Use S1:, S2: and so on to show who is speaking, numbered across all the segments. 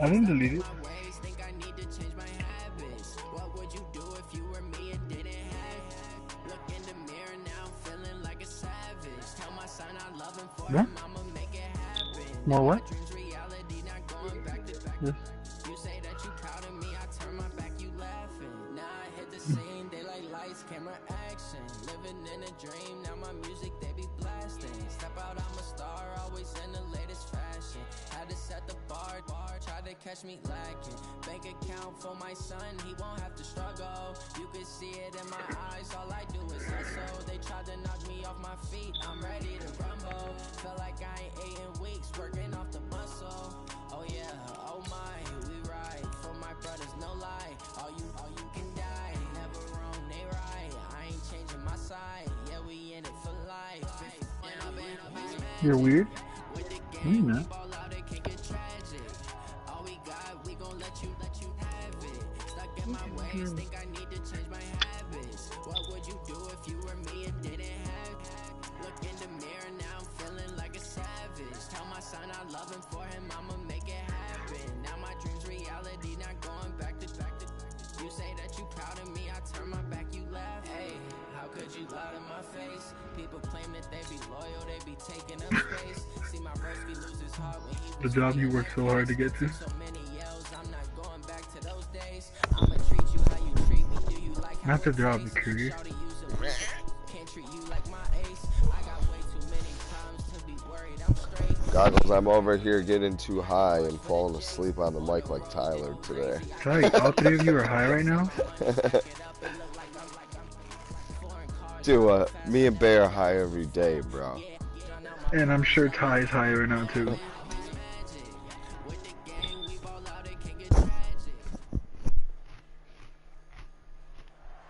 S1: I didn't delete it. Yeah? More what? Yes.
S2: Catch me lacking. Bank account for my son, he won't have to struggle. You can see it in my eyes, all I do is hustle. They tried to knock me off my feet, I'm ready to rumble. Feel like I ain't ate in weeks, working off the muscle. Oh yeah, oh my, we ride. For my brothers, no lie. All you can die. Never wrong, they right. I ain't changing my side. Yeah, we in it for life.
S1: You're weird? No, you're not.
S2: Think I need to change my habits. What would you do if you were me and didn't have? Look in the mirror now, I'm feeling like a savage. Tell my son I love him, for him I'ma make it happen. Now my dreams reality, not going back to. You say that you proud of me, I turn my back, you laugh. Hey, how could you lie to my face? People claim that they be loyal, they be taking up space. See my verse be lose his heart when he
S1: The job you worked so hard to get to.
S2: so many yells, I'm not going back to those days. I'ma treat you how you treat me. Do you like how
S1: Not the job, the career.
S2: can't treat you like my ace. I got way too many times to be worried. I'm straight.
S3: Goggles, I'm over here getting too high and falling asleep on the mic like Tyler today.
S1: Sorry, all three of you are high right now?
S3: Dude, me and Bear are high every day, bro.
S1: And I'm sure Ty is high right now too.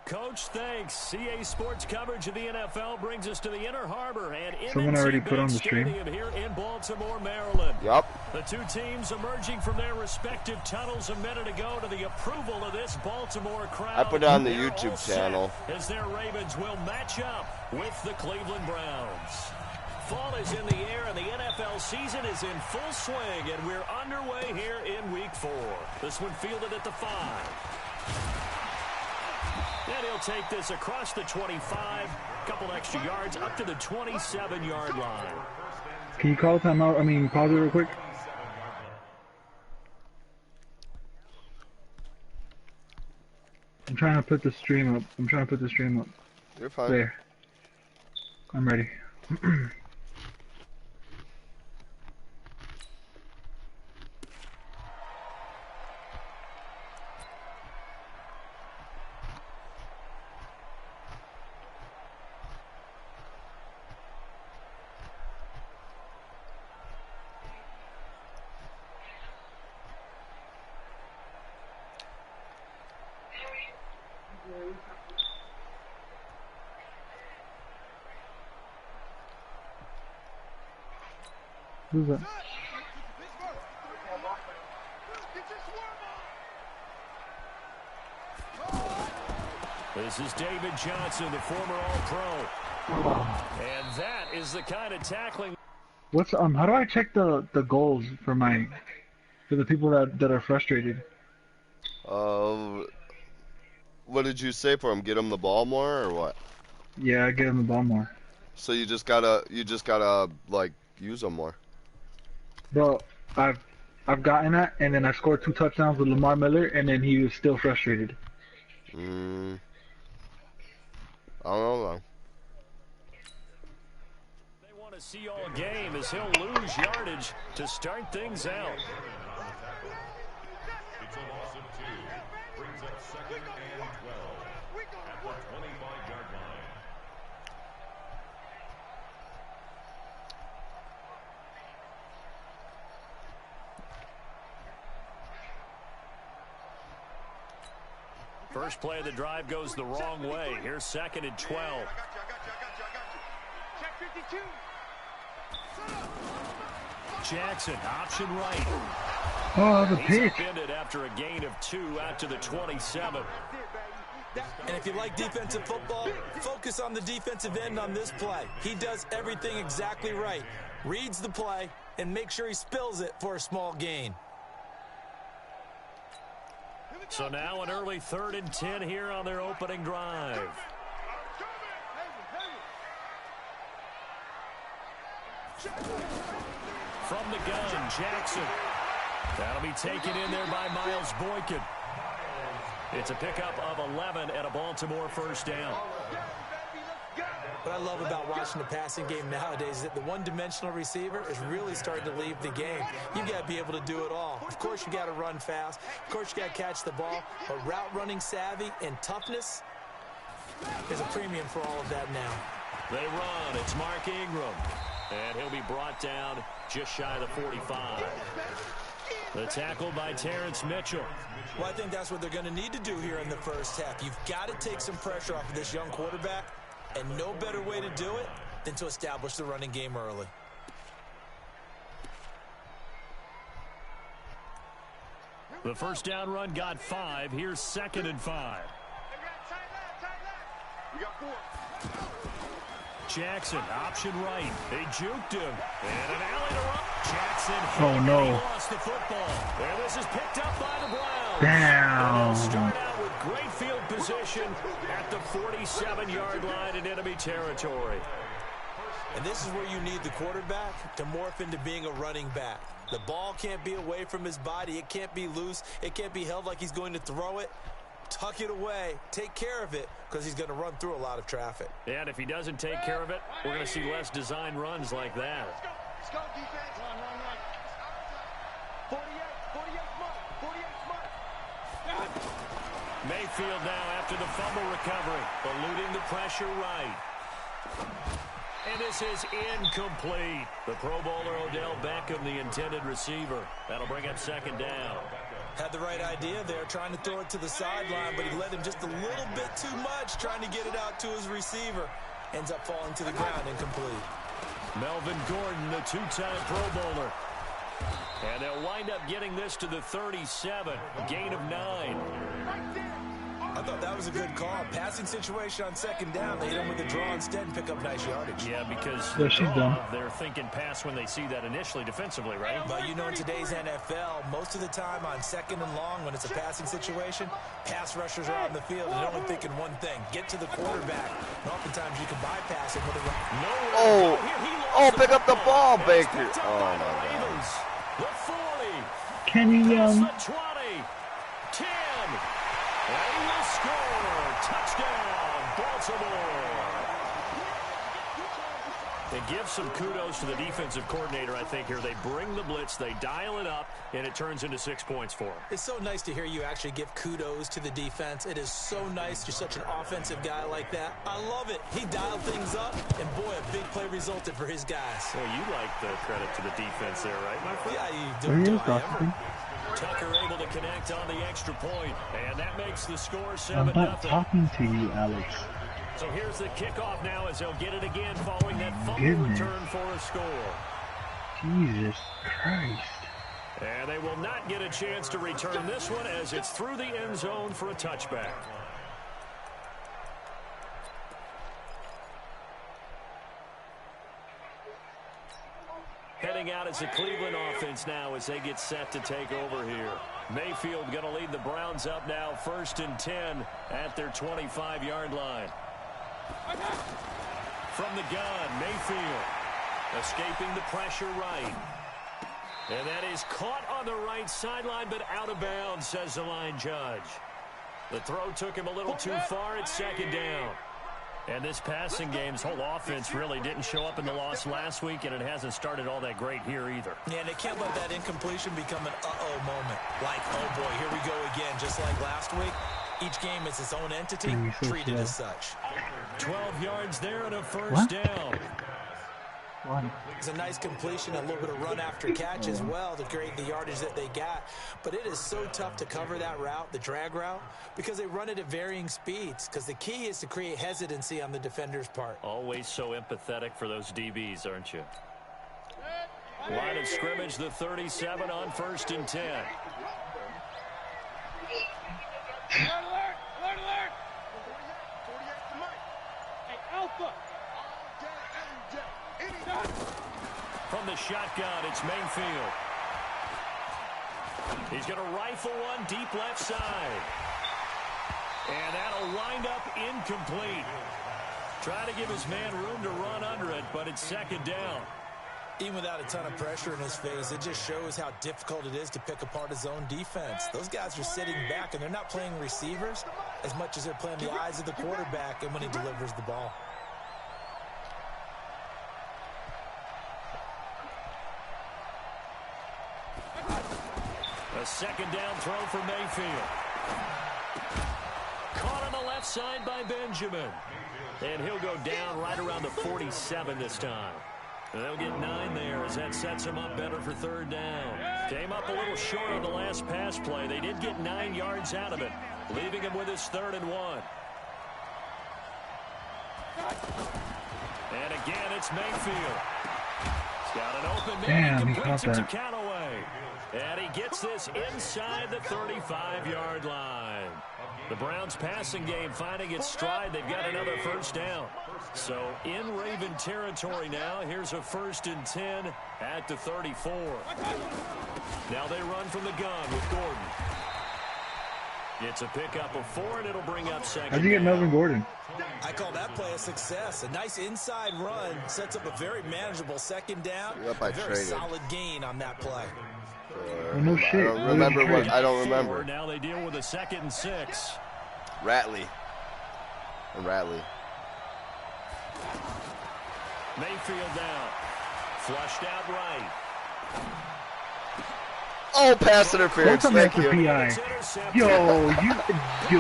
S4: Coach, thanks. CA Sports coverage of the NFL brings us to the Inner Harbor and
S1: Someone already put on the stream.
S4: Here in Baltimore, Maryland.
S3: Yup.
S4: The two teams emerging from their respective tunnels a minute ago to the approval of this Baltimore crowd.
S3: I put on the
S4: They're
S3: YouTube
S4: all set
S3: channel.
S4: as their Ravens will match up with the Cleveland Browns. Fall is in the air and the NFL season is in full swing, and we're underway here in Week 4. This one fielded at the 5. And he'll take this across the 25, couple extra yards up to the 27-yard line.
S1: Can you call timeout? I mean, pause it real quick. I'm trying to put the stream up.
S3: You're fine.
S1: There. I'm ready. Who's that?
S4: This is David Johnson, the former All-Pro. And that is the kind of tackling.
S1: What's how do I check the goals for the people that are frustrated?
S3: What did you say for him? Get him the ball more or what?
S1: Yeah, I get them the ball more.
S3: So you just gotta like use them more.
S1: Bro, I've gotten that, and then I scored 2 touchdowns with Lamar Miller, and then he was still frustrated.
S3: I don't know.
S4: They want to see all game as he'll lose yardage to start things out.
S5: It's a loss of 2. Brings up 2nd and 12 at the 25-yard line.
S4: First play of the drive goes the wrong way. Here's 2nd and 12.
S6: I got you. Check 52.
S4: Jackson, option right.
S1: Oh, the
S4: He's
S1: pitch.
S4: upended after a gain of 2 out to the 27.
S7: And if you like defensive football, focus on the defensive end on this play. He does everything exactly right. Reads the play and makes sure he spills it for a small gain.
S4: So now an early 3rd and 10 here on their opening drive. From the gun, Jackson. That'll be taken in there by Miles Boykin. It's a pickup of 11 and a Baltimore first down.
S7: What I love about watching the passing game nowadays is that the one-dimensional receiver is really starting to leave the game. You've got to be able to do it all. Of course, you got to run fast. Of course, you got to catch the ball. But route running savvy and toughness is a premium for all of that now.
S4: They run. It's Mark Ingram. And he'll be brought down just shy of the 45. The tackle by Terrence Mitchell.
S7: Well, I think that's what they're going to need to do here in the first half. You've got to take some pressure off of this young quarterback, and no better way to do it than to establish the running game early.
S4: The first down run got 5. Here's 2nd and 5.
S6: We got 4.
S4: Jackson, option right. They juked him. And an alley to run. Jackson.
S1: Oh, no.
S4: He lost the football. And this is picked up by the Browns.
S1: Damn.
S4: And they'll start out with great field position at the 47-yard line in enemy territory.
S7: And this is where you need the quarterback to morph into being a running back. The ball can't be away from his body. It can't be loose. It can't be held like he's going to throw it. Tuck it away. Take care of it because he's going to run through a lot of traffic.
S4: And if he doesn't take care of it, we're going to see less design runs like that.
S6: Let's go, defense. Run. 48 smart.
S4: Mayfield now after the fumble recovery, eluding the pressure right. And this is incomplete. The Pro Bowler Odell Beckham, the intended receiver. That'll bring up 2nd down.
S7: Had the right idea there, trying to throw it to the sideline, but he led him just a little bit too much, trying to get it out to his receiver. Ends up falling to the ground, incomplete.
S4: Melvin Gordon, the 2-time Pro Bowler. And they'll wind up getting this to the 37, gain of 9.
S7: I thought that was a good call. Passing situation on 2nd down. They hit him with a draw instead and pick up nice yardage.
S4: Yeah, because they're thinking pass when they see that initially defensively, right?
S7: But you know, in today's NFL, most of the time on 2nd and long, when it's a passing situation, pass rushers are on the field and they're only thinking one thing: get to the quarterback. And oftentimes you can bypass it with a run.
S3: Pick up the ball, Baker. Oh, my God.
S4: The 40.
S1: Kenny Young.
S4: 20. 10. And he will score. Touchdown, Baltimore. It gives some kudos to the defensive coordinator, I think, here. They bring the blitz, they dial it up, and it turns into 6 points for them.
S7: It's so nice to hear you actually give kudos to the defense. It is so nice. You're such an offensive guy like that. I love it. He dialed things up, and boy, a big play resulted for his guys.
S4: Well, you like the credit to the defense there, right, my friend?
S7: Yeah, you
S1: There
S7: do.
S1: he is,
S4: Tucker able to connect on the extra point, and that makes the score 7-0.
S1: I'm not talking to you, Alex.
S4: So here's the kickoff now as they'll get it again following that fumble return for a score.
S1: Jesus Christ.
S4: And they will not get a chance to return this one as it's through the end zone for a touchback. Heading out as the Cleveland offense now as they get set to take over here. Mayfield going to lead the Browns up now, 1st and 10 at their 25-yard line. From the gun, Mayfield escaping the pressure right. And that is caught on the right sideline, but out of bounds, says the line judge. The throw took him a little too far at 2nd down. And this passing game's whole offense really didn't show up in the loss last week, and it hasn't started all that great here either.
S7: Yeah, and they can't let that incompletion become an uh-oh moment. Like, oh boy, here we go again, just like last week. Each game is its own entity, treated as such.
S4: 12 yards there and a first down.
S7: It's a nice completion, a little bit of run after catch as well to create the yardage that they got. But it is so tough to cover that route, the drag route, because they run it at varying speeds. Because the key is to create hesitancy on the defender's part.
S4: Always so empathetic for those DBs, aren't you? Line of scrimmage, the 37 on 1st and 10. From the shotgun, it's Mayfield. He's going to rifle one deep left side. And that'll wind up incomplete. Try to give his man room to run under it, but it's second down.
S7: Even without a ton of pressure in his face, it just shows how difficult it is to pick apart his own defense. Those guys are sitting back, and they're not playing receivers as much as they're playing the eyes of the quarterback and when he delivers the ball.
S4: A second down throw for Mayfield. Caught on the left side by Benjamin. And he'll go down right around the 47 this time. They'll get 9 there as that sets him up better for third down. Came up a little short on the last pass play. They did get 9 yards out of it, leaving him with his 3rd and 1. And again, it's Mayfield. He's got an open man. He completes it to Callaway. And he gets this inside the 35-yard line. The Browns passing game finding its stride. They've got another first down. So in Raven territory now. Here's a 1st and 10 at the 34. Now they run from the gun with Gordon. It's a pickup of 4, and it'll bring up second.
S1: How'd you get Melvin Gordon?
S7: I call that play a success. A nice inside run sets up a very manageable second down.
S3: Yep,
S7: a very solid gain on that play.
S1: Well, no shit.
S3: I don't remember what. I don't remember.
S4: Now they deal with a 2nd and 6.
S3: Ratley.
S4: Mayfield down. Flushed out right.
S3: Oh, pass interference.
S1: Don't come
S3: Thank
S1: after
S3: you.
S1: PI. Yo,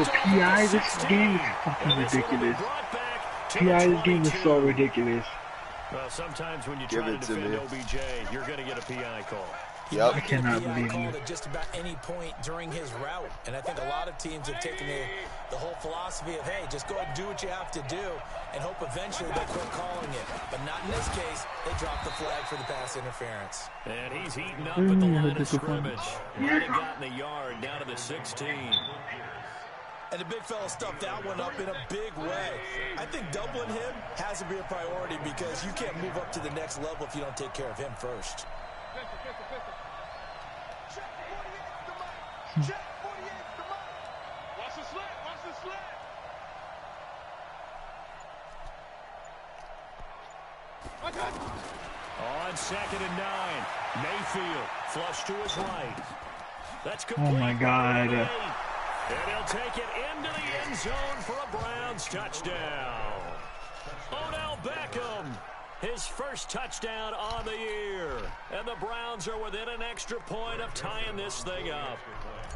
S1: PI, this game is fucking ridiculous. PI, this game is so ridiculous.
S4: Well, sometimes when you try to defend OBJ, you're going to get a PI call.
S3: Yep.
S1: I cannot believe you.
S7: At just about any point during his route. And I think a lot of teams have taken the whole philosophy of, hey, just go ahead and do what you have to do and hope eventually they quit calling it. But not in this case. They dropped the flag for the pass interference.
S4: And he's heating up at the line of scrimmage. Might have gotten a yard down to the 16.
S7: And the big fella stuffed that one up in a big way. I think doubling him has to be a priority because you can't move up to the next level if you don't take care of him first.
S6: Check 48 the mic. Watch the slant. Watch the slant.
S4: On 2nd and 9. Mayfield flush to his right. That's complete.
S1: Oh my God.
S4: And he'll take it into the end zone for a Browns touchdown. Odell Beckham. His first touchdown on the year. And the Browns are within an extra point of tying this thing up.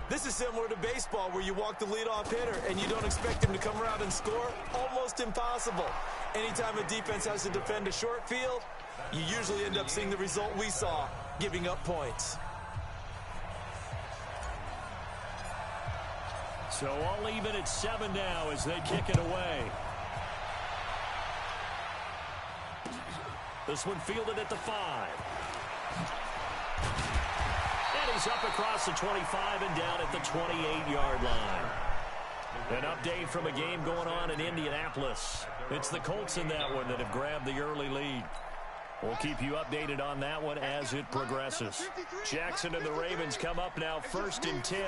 S7: This is similar to baseball where you walk the leadoff hitter and you don't expect him to come around and score. Almost impossible. Anytime a defense has to defend a short field, you usually end up seeing the result we saw, giving up points.
S4: So all even at 7 now as they kick it away. This one fielded at the 5. And he's up across the 25 and down at the 28-yard line. An update from a game going on in Indianapolis. It's the Colts in that one that have grabbed the early lead. We'll keep you updated on that one as it progresses. Jackson and the Ravens come up now 1st and 10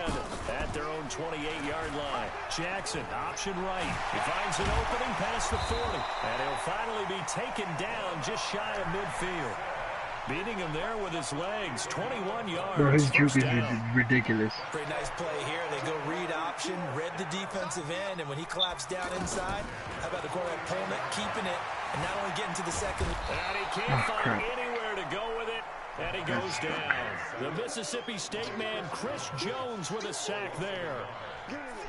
S4: at their own 28-yard line. Jackson, option right. He finds an opening past the 40. And he'll finally be taken down just shy of midfield. Beating him there with his legs, 21 yards.
S1: Bro, his juke is ridiculous.
S7: Pretty nice play here. They go read option, read the defensive end, and when he claps down inside, how about the quarterback pulling it, keeping it, and not only getting to the second.
S4: And he can't find anywhere to go with it, and he goes down. The Mississippi State man, Chris Jones, with a sack there.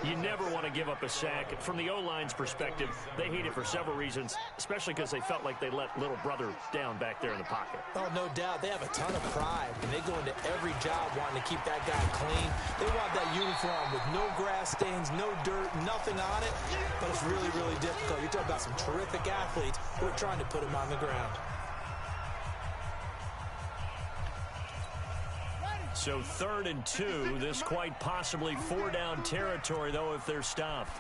S4: You never want to give up a sack. From the O-line's perspective, they hate it for several reasons, especially because they felt like they let little brother down back there in the pocket.
S7: Oh, no doubt. They have a ton of pride, and they go into every job wanting to keep that guy clean. They want that uniform with no grass stains, no dirt, nothing on it, but it's really, really difficult. You're talking about some terrific athletes who are trying to put him on the ground.
S4: So 3rd and 2, this quite possibly 4-down territory, though, if they're stopped.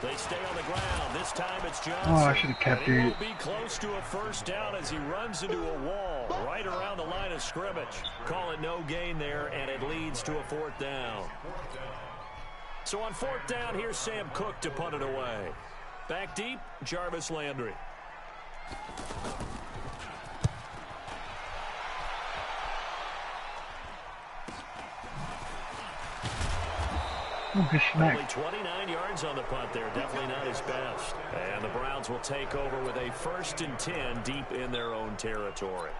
S4: They stay on the ground. This time it's Johnson.
S1: Oh, I should have kept
S4: and he
S1: it.
S4: will be close to a first down as he runs into a wall right around the line of scrimmage. Call it no gain there, and it leads to a fourth down. So on fourth down, here's Sam Cook to punt it away. Back deep, Jarvis Landry.
S1: Oh, good
S4: Only
S1: smack.
S4: 29 yards on the punt there. Definitely not his best. And the Browns will take over with a 1st and 10 deep in their own territory.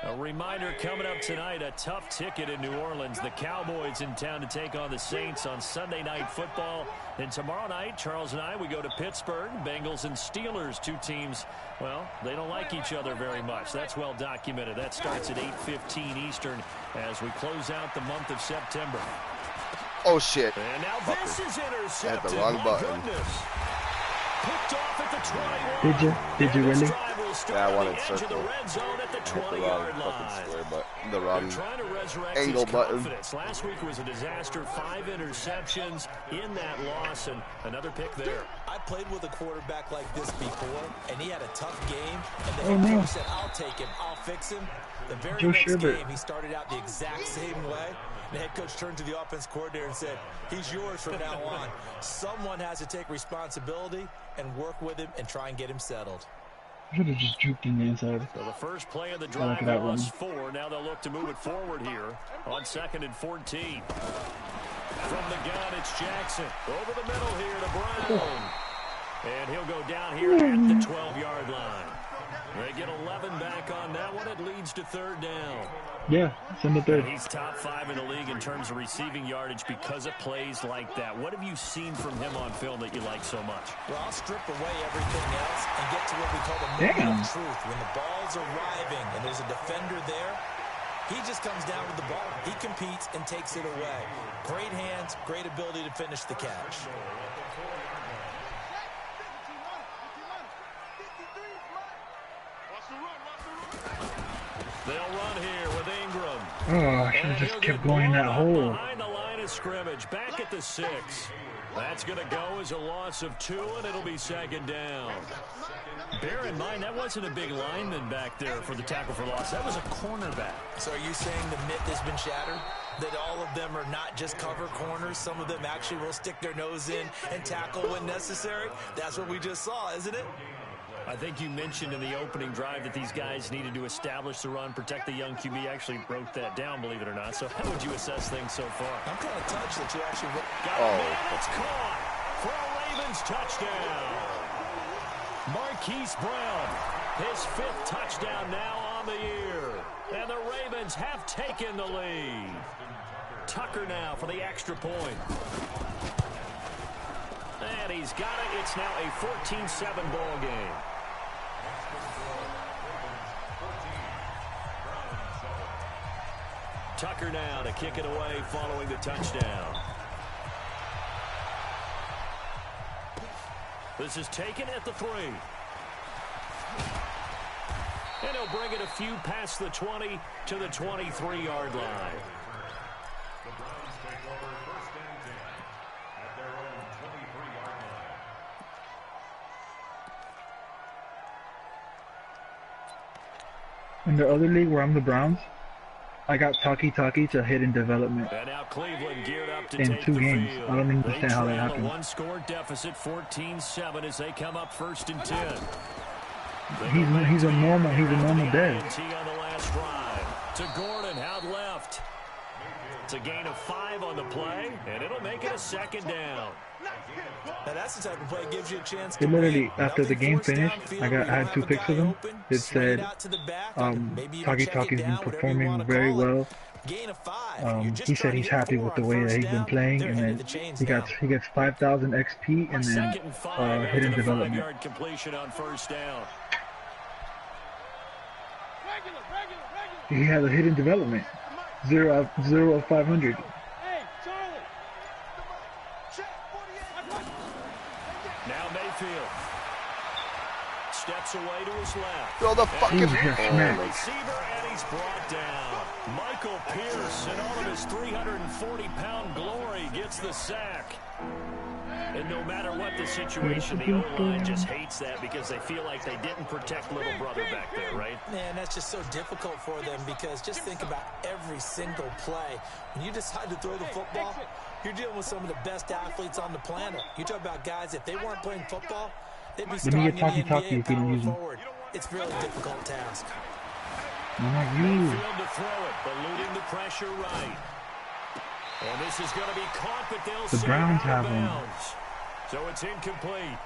S4: A reminder coming up tonight, a tough ticket in New Orleans. The Cowboys in town to take on the Saints on Sunday Night Football. And tomorrow night, Charles and I, we go to Pittsburgh. Bengals and Steelers, two teams, well, they don't like each other very much. That's well documented. That starts at 8:15 Eastern as we close out the month of September.
S3: Oh, shit.
S4: And now this is intercepted.
S3: I had the wrong
S4: My
S3: button.
S4: goodness. Picked off at the 21.
S1: Did you really?
S3: Yeah, I wanted
S4: circle.
S3: circle.
S4: The red zone at the
S3: I hit the
S4: 20-yard
S3: wrong
S4: line.
S3: fucking square, but the
S4: They're
S3: wrong
S4: trying to resurrect
S3: angle
S4: his
S3: button.
S4: confidence. Last week was a disaster. 5 interceptions in that loss, and another pick there.
S7: I played with a quarterback like this before, and he had a tough game. And the
S1: Oh,
S7: head
S1: no.
S7: coach said, "I'll take him. I'll fix him." The very
S1: Joe
S7: next
S1: Sherbert.
S7: game, he started out the exact same way. The head coach turned to the offense coordinator and said, "He's yours from now on." Someone has to take responsibility and work with him and try and get him settled.
S1: I should have just juked in the inside.
S4: So the first play of the
S1: I
S4: drive
S1: like that
S4: was
S1: one.
S4: 4. Now they'll look to move it forward here on 2nd and 14. From the gun, it's Jackson. Over the middle here to Brown. And he'll go down here at the 12-yard line. They get 11 back on that one. It leads to 3rd down.
S1: Yeah, send the third.
S4: And he's top 5 in the league in terms of receiving yardage because of plays like that. What have you seen from him on film that you like so much?
S7: Well, I'll strip away everything else and get to what we call the moment of truth. When the ball's arriving and there's a defender there, he just comes down with the ball. He competes and takes it away. Great hands, great ability to finish the catch.
S4: They'll run here with Ingram.
S1: Oh, I should have just kept going in that hole.
S4: Behind the line of scrimmage, back at the 6. That's going to go as a loss of 2, and it'll be 2nd down. Bear in mind, that wasn't a big lineman back there for the tackle for loss. That was a cornerback.
S7: So are you saying the myth has been shattered? That all of them are not just cover corners? Some of them actually will stick their nose in and tackle when necessary? That's what we just saw, isn't it?
S4: I think you mentioned in the opening drive that these guys needed to establish the run, protect the young QB. Actually wrote that down, believe it or not. So how would you assess things so far?
S7: I'm kind of touched that you actually...
S4: Got a man, it's caught for a Ravens touchdown. Marquise Brown, his 5th touchdown now on the year. And the Ravens have taken the lead. Tucker now for the extra point. And he's got it. It's now a 14-7 ball game. Tucker now to kick it away following the touchdown. This is taken at the 3. And he'll bring it a few past the 20 to the 23-yard line.
S5: The Browns take over 1st and 10 at their own 23-yard line.
S1: In the other league where I'm the Browns, I got Taki to hidden development
S4: And now Cleveland geared up to
S1: in
S4: take
S1: 2
S4: the
S1: games.
S4: field.
S1: I don't
S4: They
S1: understand how that
S4: trail a
S1: happened.
S4: 1-score deficit, 14-7 as they come up 1st and 10.
S1: He's a normal dev.
S4: On the last drive to Gordon out left. It's a gain of 5 on the play, and it'll make it a 2nd down.
S7: Now that's the type of play that gives you a chance to
S1: It literally,
S7: win.
S1: after the
S7: Nothing
S1: game
S7: forced
S1: finished,
S7: downfield
S1: I
S7: where you
S1: had
S7: have
S1: 2
S7: a
S1: pics
S7: guy
S1: of them.
S7: open,
S1: It
S7: swing
S1: said,
S7: out to the back, maybe even check it
S1: Taki's
S7: down,
S1: been
S7: whatever you wanna
S1: performing very
S7: call it.
S1: well.
S7: Gain of 5. You're just
S1: He
S7: trying
S1: said
S7: to
S1: he's
S7: get
S1: happy
S7: 4
S1: with the
S7: on
S1: way that
S7: first
S1: he's been
S7: down.
S1: playing,
S7: They're
S1: and
S7: headed
S1: then
S7: the chains
S1: he
S7: down.
S1: gets 5,000 XP and then
S4: 2nd and 5
S1: hidden
S4: after the
S1: development.
S4: 5-yard completion on 1st down.
S1: He had a hidden development, 0 of 500.
S6: Hey, Charlie.
S4: gets away to his left.
S3: Throw the fucking
S4: Receiver, and he's brought down. Michael Pierce, in all of his 340-pound glory, gets the sack. And no matter what the situation, the O-line just hates that because they feel like they didn't protect little brother back there, right?
S7: Man, that's just so difficult for them because just think about every single play. When you decide to throw the football, you're dealing with some of the best athletes on the planet. You talk about guys, if they weren't playing football, they'd be starting in the NBA power forward. It's a really difficult task.
S4: Mayfield to throw it, eluding the pressure right. And this is going to be caught, but they'll
S1: The Browns have him.
S4: So it's incomplete.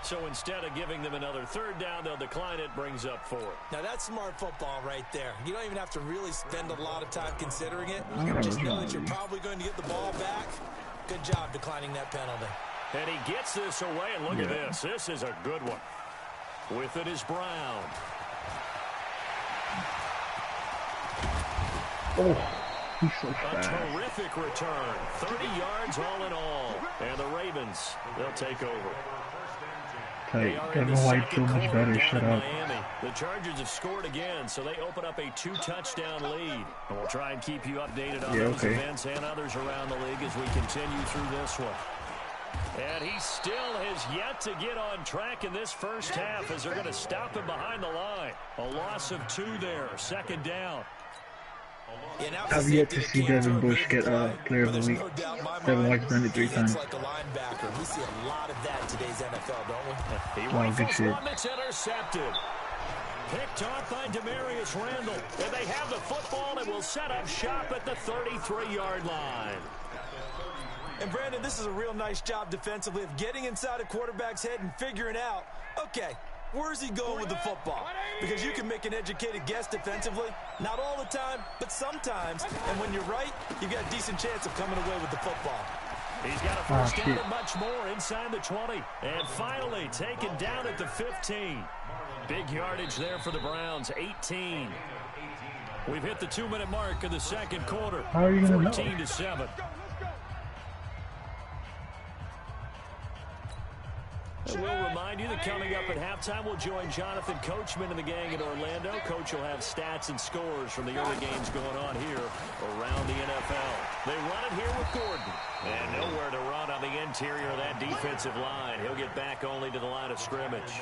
S4: So instead of giving them another third down, they'll decline it, brings up 4.
S7: Now that's smart football right there. You don't even have to really spend a lot of time considering it. Just know that you're probably going to get the ball back. Good job declining that penalty.
S4: And he gets this away, and look at this. This is a good one. With it is Brown.
S1: Oh. He's so fast.
S4: A terrific return. 30 yards all in all. And the Ravens, they'll take over.
S1: Kevin White's so much better. Shut up.
S4: Miami. The Chargers have scored again, so they open up a 2-touchdown lead. And we'll try and keep you updated on those events and others around the league as we continue through this one. And he still has yet to get on track in this first half as they're going to stop him behind the line. A loss of 2 there. Second down.
S1: I've yet to see Devin Bush get Player of the Week. Devin White's done it 3 times.
S7: Like a linebacker. We see a lot of that in today's NFL, don't we?
S4: He rifles one that's intercepted. Picked off by Demarius Randall. And they have the football and will set up shop at the 33-yard line.
S7: And Brandon, this is a real nice job defensively of getting inside a quarterback's head and figuring out, okay, where's he going with the football? Because you can make an educated guess defensively. Not all the time, but sometimes. And when you're right, you've got a decent chance of coming away with the football.
S4: He's got a first down and much more inside the 20. And finally taken down at the 15. Big yardage there for the Browns, 18. We've hit the 2-minute mark of the second quarter.
S1: How are you going to know?
S4: 14-7. And we'll remind you that coming up at halftime, we'll join Jonathan Coachman and the gang in Orlando. Coach will have stats and scores from the early games going on here around the NFL. They run it here with Gordon. And nowhere to run on the interior of that defensive line. He'll get back only to the line of scrimmage.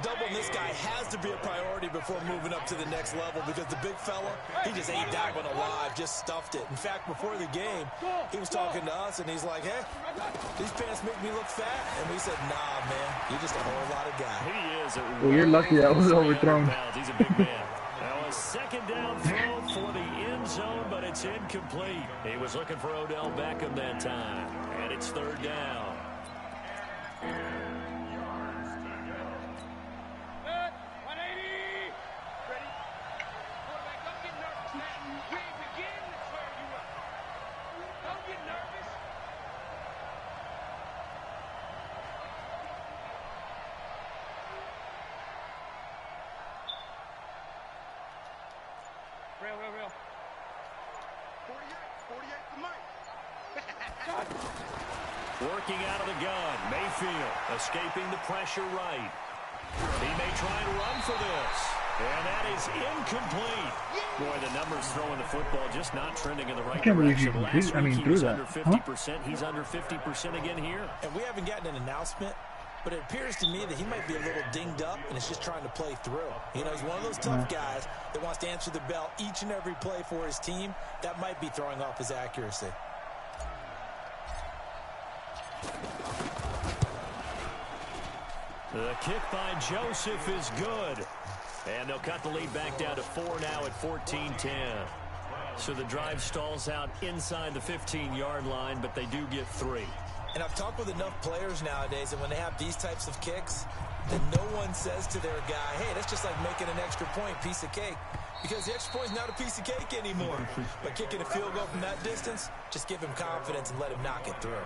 S7: Doubling this guy has to be a priority before moving up to the next level because the big fella, he just ate that one alive, just stuffed it. In fact, before the game, he was talking to us, and he's like, hey, these pants make me look fat. And we said, nah, man, you're just a whole lot of guy.
S4: He is.
S1: Well, you're lucky that was overthrown.
S4: He's a big man. Now a second down throw for the end zone, but it's incomplete. He was looking for Odell Beckham that time, and it's third down.
S6: Real. 48 to Mike.
S4: Working out of the gun, Mayfield escaping the pressure right. He may try and run for this. And that is incomplete. Boy, the numbers throwing the football just not trending in the right direction. Last week he was under 50%. He's under 50% again here.
S7: And we haven't gotten an announcement, but it appears to me that he might be a little dinged up and is just trying to play through. You know, he's one of those tough guys that wants to answer the bell each and every play for his team. That might be throwing off his accuracy.
S4: The kick by Joseph is good. And they'll cut the lead back down to 4 now at 14-10. So the drive stalls out inside the 15-yard line, but they do get 3.
S7: And I've talked with enough players nowadays that when they have these types of kicks, that no one says to their guy, hey, that's just like making an extra point, piece of cake. Because the extra point is not a piece of cake anymore. By kicking a field goal from that distance, just give him confidence and let him knock it through.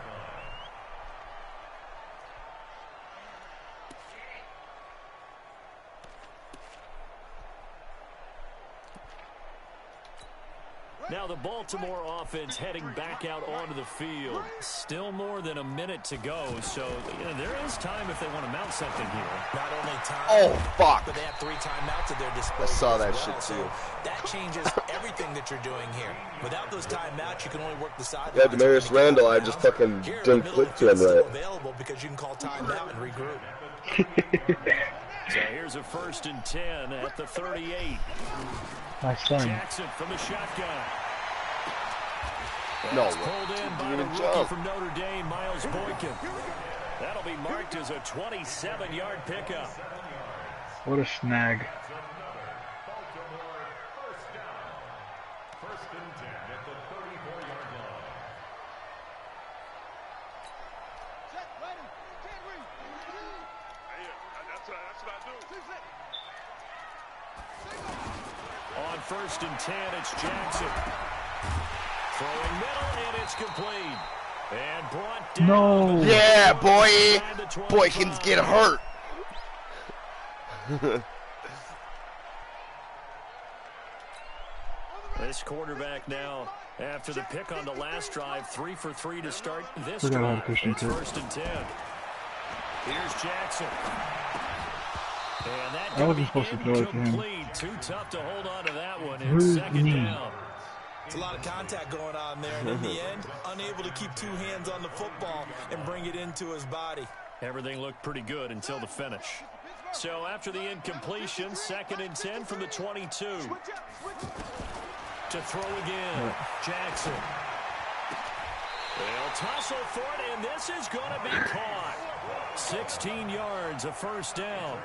S4: Now the Baltimore offense heading back out onto the field. Still more than a minute to go, so there is time if they want to mount something here.
S7: Not only time,
S3: Oh, fuck.
S7: but they have 3 timeouts at their disposal.
S3: I saw that
S7: as
S3: shit,
S7: well.
S3: too.
S7: So that changes everything that you're doing here. Without those timeouts, you can only work the sidelines.
S3: Yeah, Demarius Randall, I just fucking didn't click to him right.
S7: Available because you can call timeout and regroup.
S4: So here's a 1st and 10 at the 38.
S1: Nice time.
S4: Jackson from the shotgun.
S3: No
S4: That's
S3: way.
S4: pulled in by the rookie from Notre Dame, Miles Boykin. That'll be marked as a 27-yard pickup.
S1: What a snag.
S5: First and 10 at the 34-yard line.
S4: On 1st and 10, it's Jackson. Throwing middle, and it's complete. And brought down.
S1: No.
S3: Yeah, boy. Boykins get hurt.
S4: This quarterback now, after the pick on the last drive, 3 for 3 to start this
S1: Forgot
S4: drive.
S1: how to push him
S4: It's
S1: too.
S4: 1st and 10. Here's Jackson. And that
S1: I wasn't supposed to throw it to him.
S4: incomplete. Too tough to hold on to that one. It's
S1: Who's
S4: 2nd
S1: me?
S4: down.
S7: It's a lot of contact going on there, and in the end, unable to keep 2 hands on the football and bring it into his body.
S4: Everything looked pretty good until the finish. So after the incompletion, 2nd and 10 from the 22. To throw again, Jackson. They'll tussle for it, and this is going to be caught. 16 yards, a 1st down.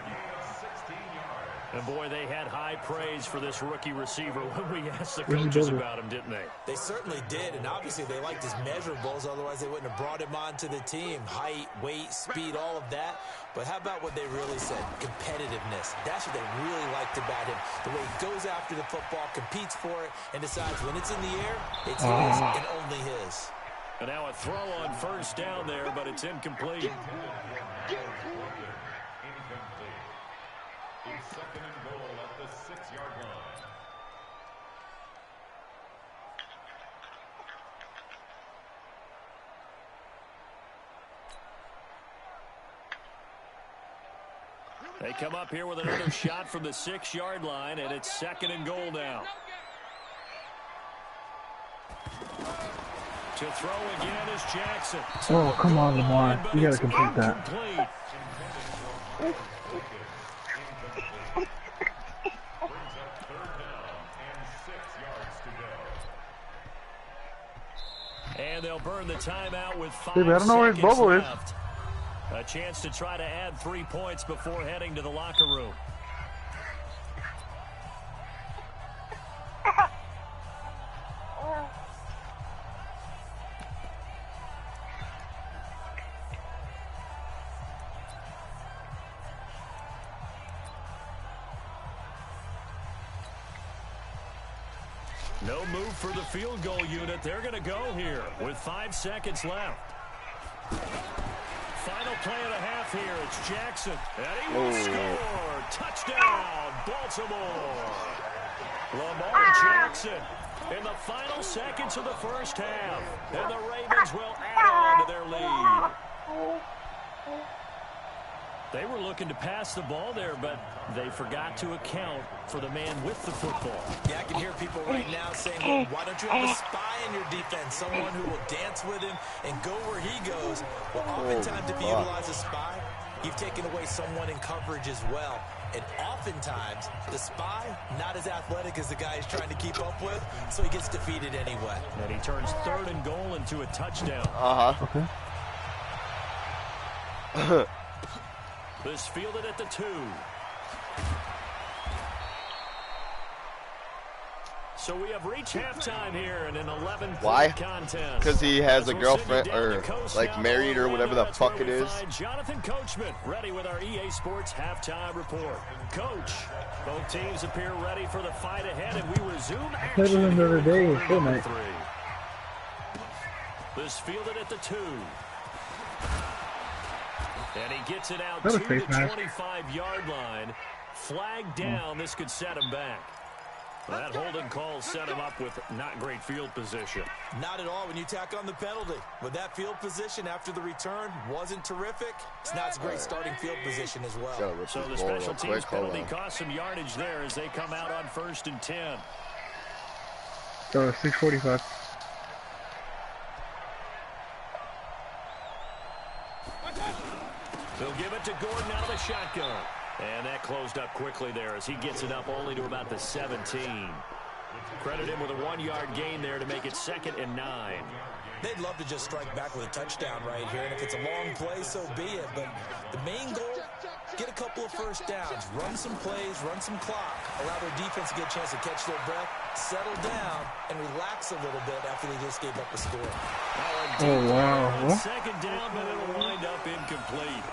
S4: And boy, they had high praise for this rookie receiver when we asked the coaches about him, didn't they?
S7: They certainly did, and obviously they liked his measurables, otherwise they wouldn't have brought him onto the team. Height, weight, speed, all of that. But how about what they really said? Competitiveness. That's what they really liked about him. The way he goes after the football, competes for it, and decides when it's in the air, it's his and only his.
S4: And now a throw on 1st down there, but it's incomplete.
S5: It's 2nd and goal at the 6-yard line.
S4: They come up here with another shot from the 6-yard line, and it's 2nd and goal now. To throw again is Jackson.
S1: Oh, come on, Lamar. You gotta complete that.
S4: Incomplete. And they'll burn the timeout with 5
S1: Dude, I don't know where his
S4: seconds
S1: bubble is.
S4: left. A chance to try to add 3 points before heading to the locker room. No move for the field goal unit. They're going to go here with 5 seconds left. Final play of the half here. It's Jackson. And he will score. Touchdown, Baltimore. Lamar Jackson in the final seconds of the 1st half. And the Ravens will add on to their lead. They were looking to pass the ball there, but they forgot to account for the man with the football.
S7: Yeah, I can hear people right now saying, well, why don't you have a spy in your defense, someone who will dance with him and go where he goes? Well, oftentimes if you utilize a spy, you've taken away someone in coverage as well. And oftentimes, the spy, not as athletic as the guy he's trying to keep up with, so he gets defeated anyway.
S4: And he turns 3rd and goal into a touchdown.
S1: Okay.
S4: This fielded at the 2. So we have reached halftime here in an 11-point contest.
S3: Because he has a
S4: As we'll
S3: girlfriend,
S4: send you down
S3: or
S4: the coast
S3: like
S4: now
S3: married, or whatever the
S4: That's
S3: fuck
S4: where
S3: it
S4: we
S3: is.
S4: find Jonathan Coachman ready with our EA Sports halftime report. Coach, both teams appear ready for the fight ahead, and we resume action.
S1: Played with him the other day in Fortnite.
S4: This fielded at the 2. And he gets it out
S1: That
S4: to
S1: was
S4: the
S1: face mask.
S4: 25-yard line. Flag down. This could set him back. That holding call set him up with not great field position.
S7: Not at all when you tack on the penalty. With that field position after the return wasn't terrific. It's not a great starting field position as well.
S4: So the special teams penalty cost some yardage there as they come out on 1st and 10.
S1: 6:45.
S4: They'll give it to Gordon out of the shotgun. And that closed up quickly there as he gets it up only to about the 17. Credit him with a 1-yard gain there to make it 2nd and 9.
S7: They'd love to just strike back with a touchdown right here, and if it's a long play, so be it. But the main goal, get a couple of first downs, run some plays, run some clock, allow their defense to get a chance to catch their breath, settle down, and relax a little bit after they just gave up a score.
S1: Oh, wow.
S4: 2nd down, but it'll wind up incomplete.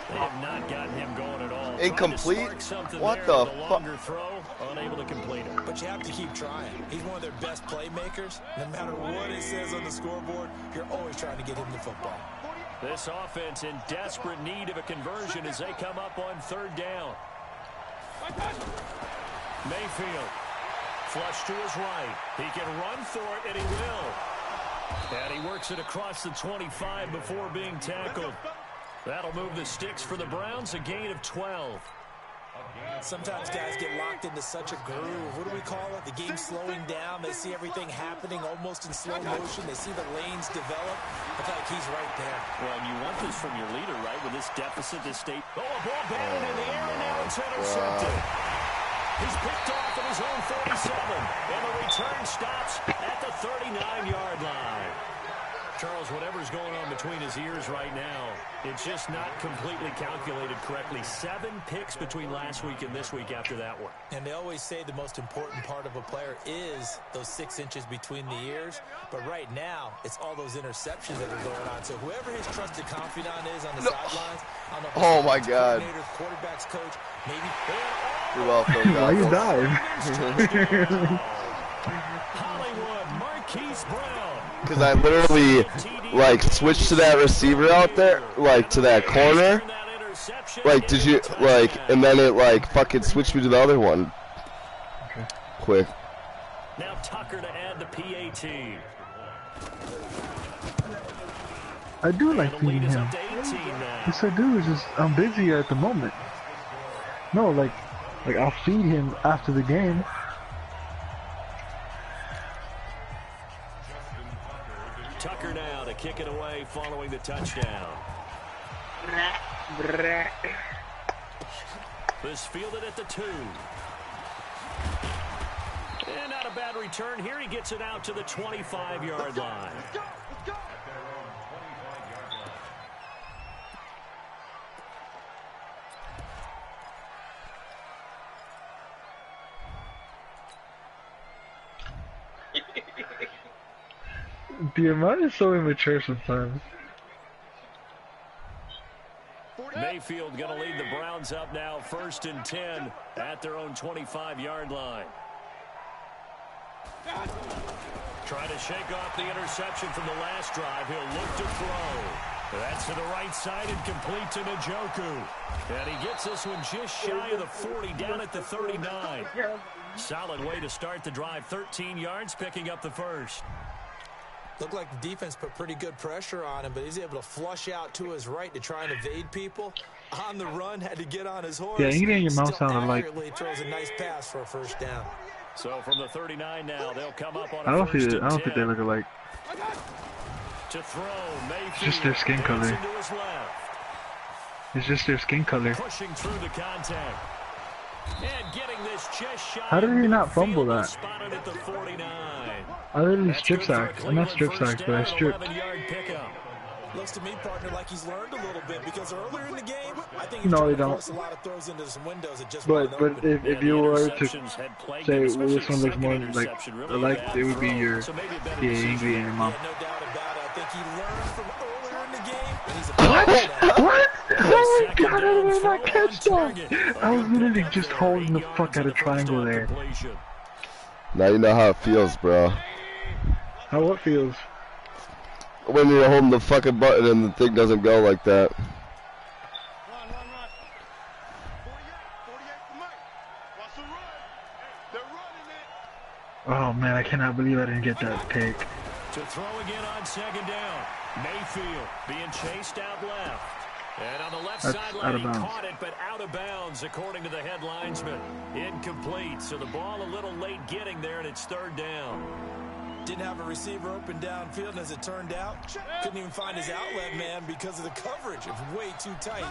S4: They have not gotten him going at all.
S3: Incomplete? What the fuck?
S4: Throw, unable to complete it.
S7: But you have to keep trying. He's one of their best playmakers. No matter what it says on the scoreboard, you're always trying to get him the football.
S4: This offense in desperate need of a conversion as they come up on 3rd down. Mayfield, flush to his right. He can run for it, and he will. And he works it across the 25 before being tackled. That'll move the sticks for the Browns, a gain of 12.
S7: Sometimes guys get locked into such a groove. What do we call it? The game's slowing down. They see everything happening almost in slow motion. They see the lanes develop. I feel like he's right there.
S4: Well, and you want this from your leader, right? With this deficit, this state. Oh, a ball batted in the air, and now it's intercepted. He's picked off at his own 47, and the return stops at the 39-yard line. Charles, whatever's going on between his ears right now, it's just not completely calculated correctly. 7 picks between last week and this week after that one.
S7: And they always say the most important part of a player is those 6 inches between the ears. But right now, it's all those interceptions that are going on. So whoever his trusted confidant is on the sidelines, I don't know.
S3: Oh my God.
S7: Quarterback's coach, maybe.
S3: You're welcome.
S1: Why you dive?
S4: Hollywood, Marquise Brown.
S3: Because I literally, like, switched to that receiver out there, like, to that corner. Like, did you, like, and then it, like, fucking switched me to the other one.
S1: Okay.
S3: Quick.
S4: Now Tucker to add the PAT.
S1: I do like feeding him. Yes, I do. It's just, I'm busy at the moment. No, like I'll feed him after the game.
S4: Tucker now to kick it away following the touchdown. This fielded at the 2. And not a bad return here. He gets it out to the 25-yard line.
S1: The amount is so immature sometimes.
S4: Mayfield going to lead the Browns up now 1st and 10 at their own 25-yard line. Trying to shake off the interception from the last drive. He'll look to throw. That's to the right side and complete to Njoku. And he gets this one just shy of the 40 down at the 39. Solid way to start the drive. 13 yards, picking up the first.
S7: Looked like the defense put pretty good pressure on him, but he's able to flush out to his right to try and evade people. On the run, had to get on his horse.
S1: Yeah, you and your mouth
S7: Still
S1: sounded like.
S7: accurately throws a nice pass for a first down.
S4: So from the 39 now, they'll come up on
S1: I don't
S4: first and 10.
S1: think they look alike.
S4: To throw, Mayfield.
S1: Just their skin color.
S4: Into his left.
S1: It's just their skin color.
S4: Pushing through the contact. And getting this just shy.
S1: How did he not fumble that?
S4: Spotted at the 49.
S1: I literally strip sacked. I'm not strip sacked, but I stripped.
S7: Looks to me, partner, like he's learned a little bit because earlier in the game, I think
S1: No, they don't.
S7: a lot of throws into some windows that just
S1: But if you were to say, well, this one looks more like it would be your English and your mom.
S7: No doubt about it. I think he learned from earlier in the game. And he's a
S1: What? Oh my God! I did not catch that. I was literally just holding the fuck out of triangle there.
S3: Now you know how it feels, bro.
S1: How it feels?
S3: When you're holding the fucking button and the thing doesn't go like that.
S6: Run. 48 for Mike. Watch the run. They're running it.
S1: Oh man, I cannot believe I didn't get that pick.
S4: To throw again on second down. Mayfield being chased out left. And on the left sideline, he caught it, but out of bounds, according to the head linesman. Incomplete, so the ball a little late getting there, and it's third down.
S7: Didn't have a receiver open downfield, and as it turned out, couldn't even find his outlet man because of the coverage. It was way too tight,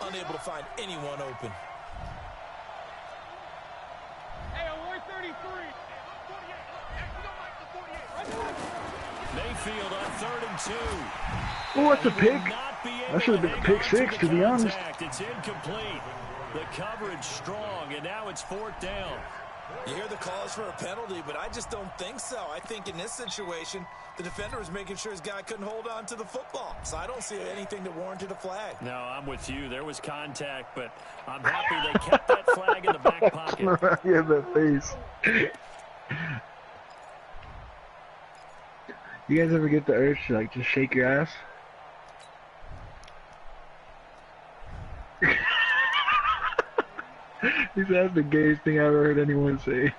S7: unable to find anyone open.
S6: Hey, on 33.
S4: Mayfield on 3rd and 2.
S1: Oh, it's a pick. That should have been a pick six, to be honest.
S4: It's incomplete. The coverage strong, and now it's 4th down.
S7: You hear the calls for a penalty, but I just don't think so. I think in this situation, the defender was making sure his guy couldn't hold on to the football. So I don't see anything that warranted a flag.
S4: No, I'm with you. There was contact, but I'm happy they kept that flag in the back pocket.
S1: Yeah, that face. You guys ever get the urge to like just shake your ass? That's the gayest thing I ever heard anyone say.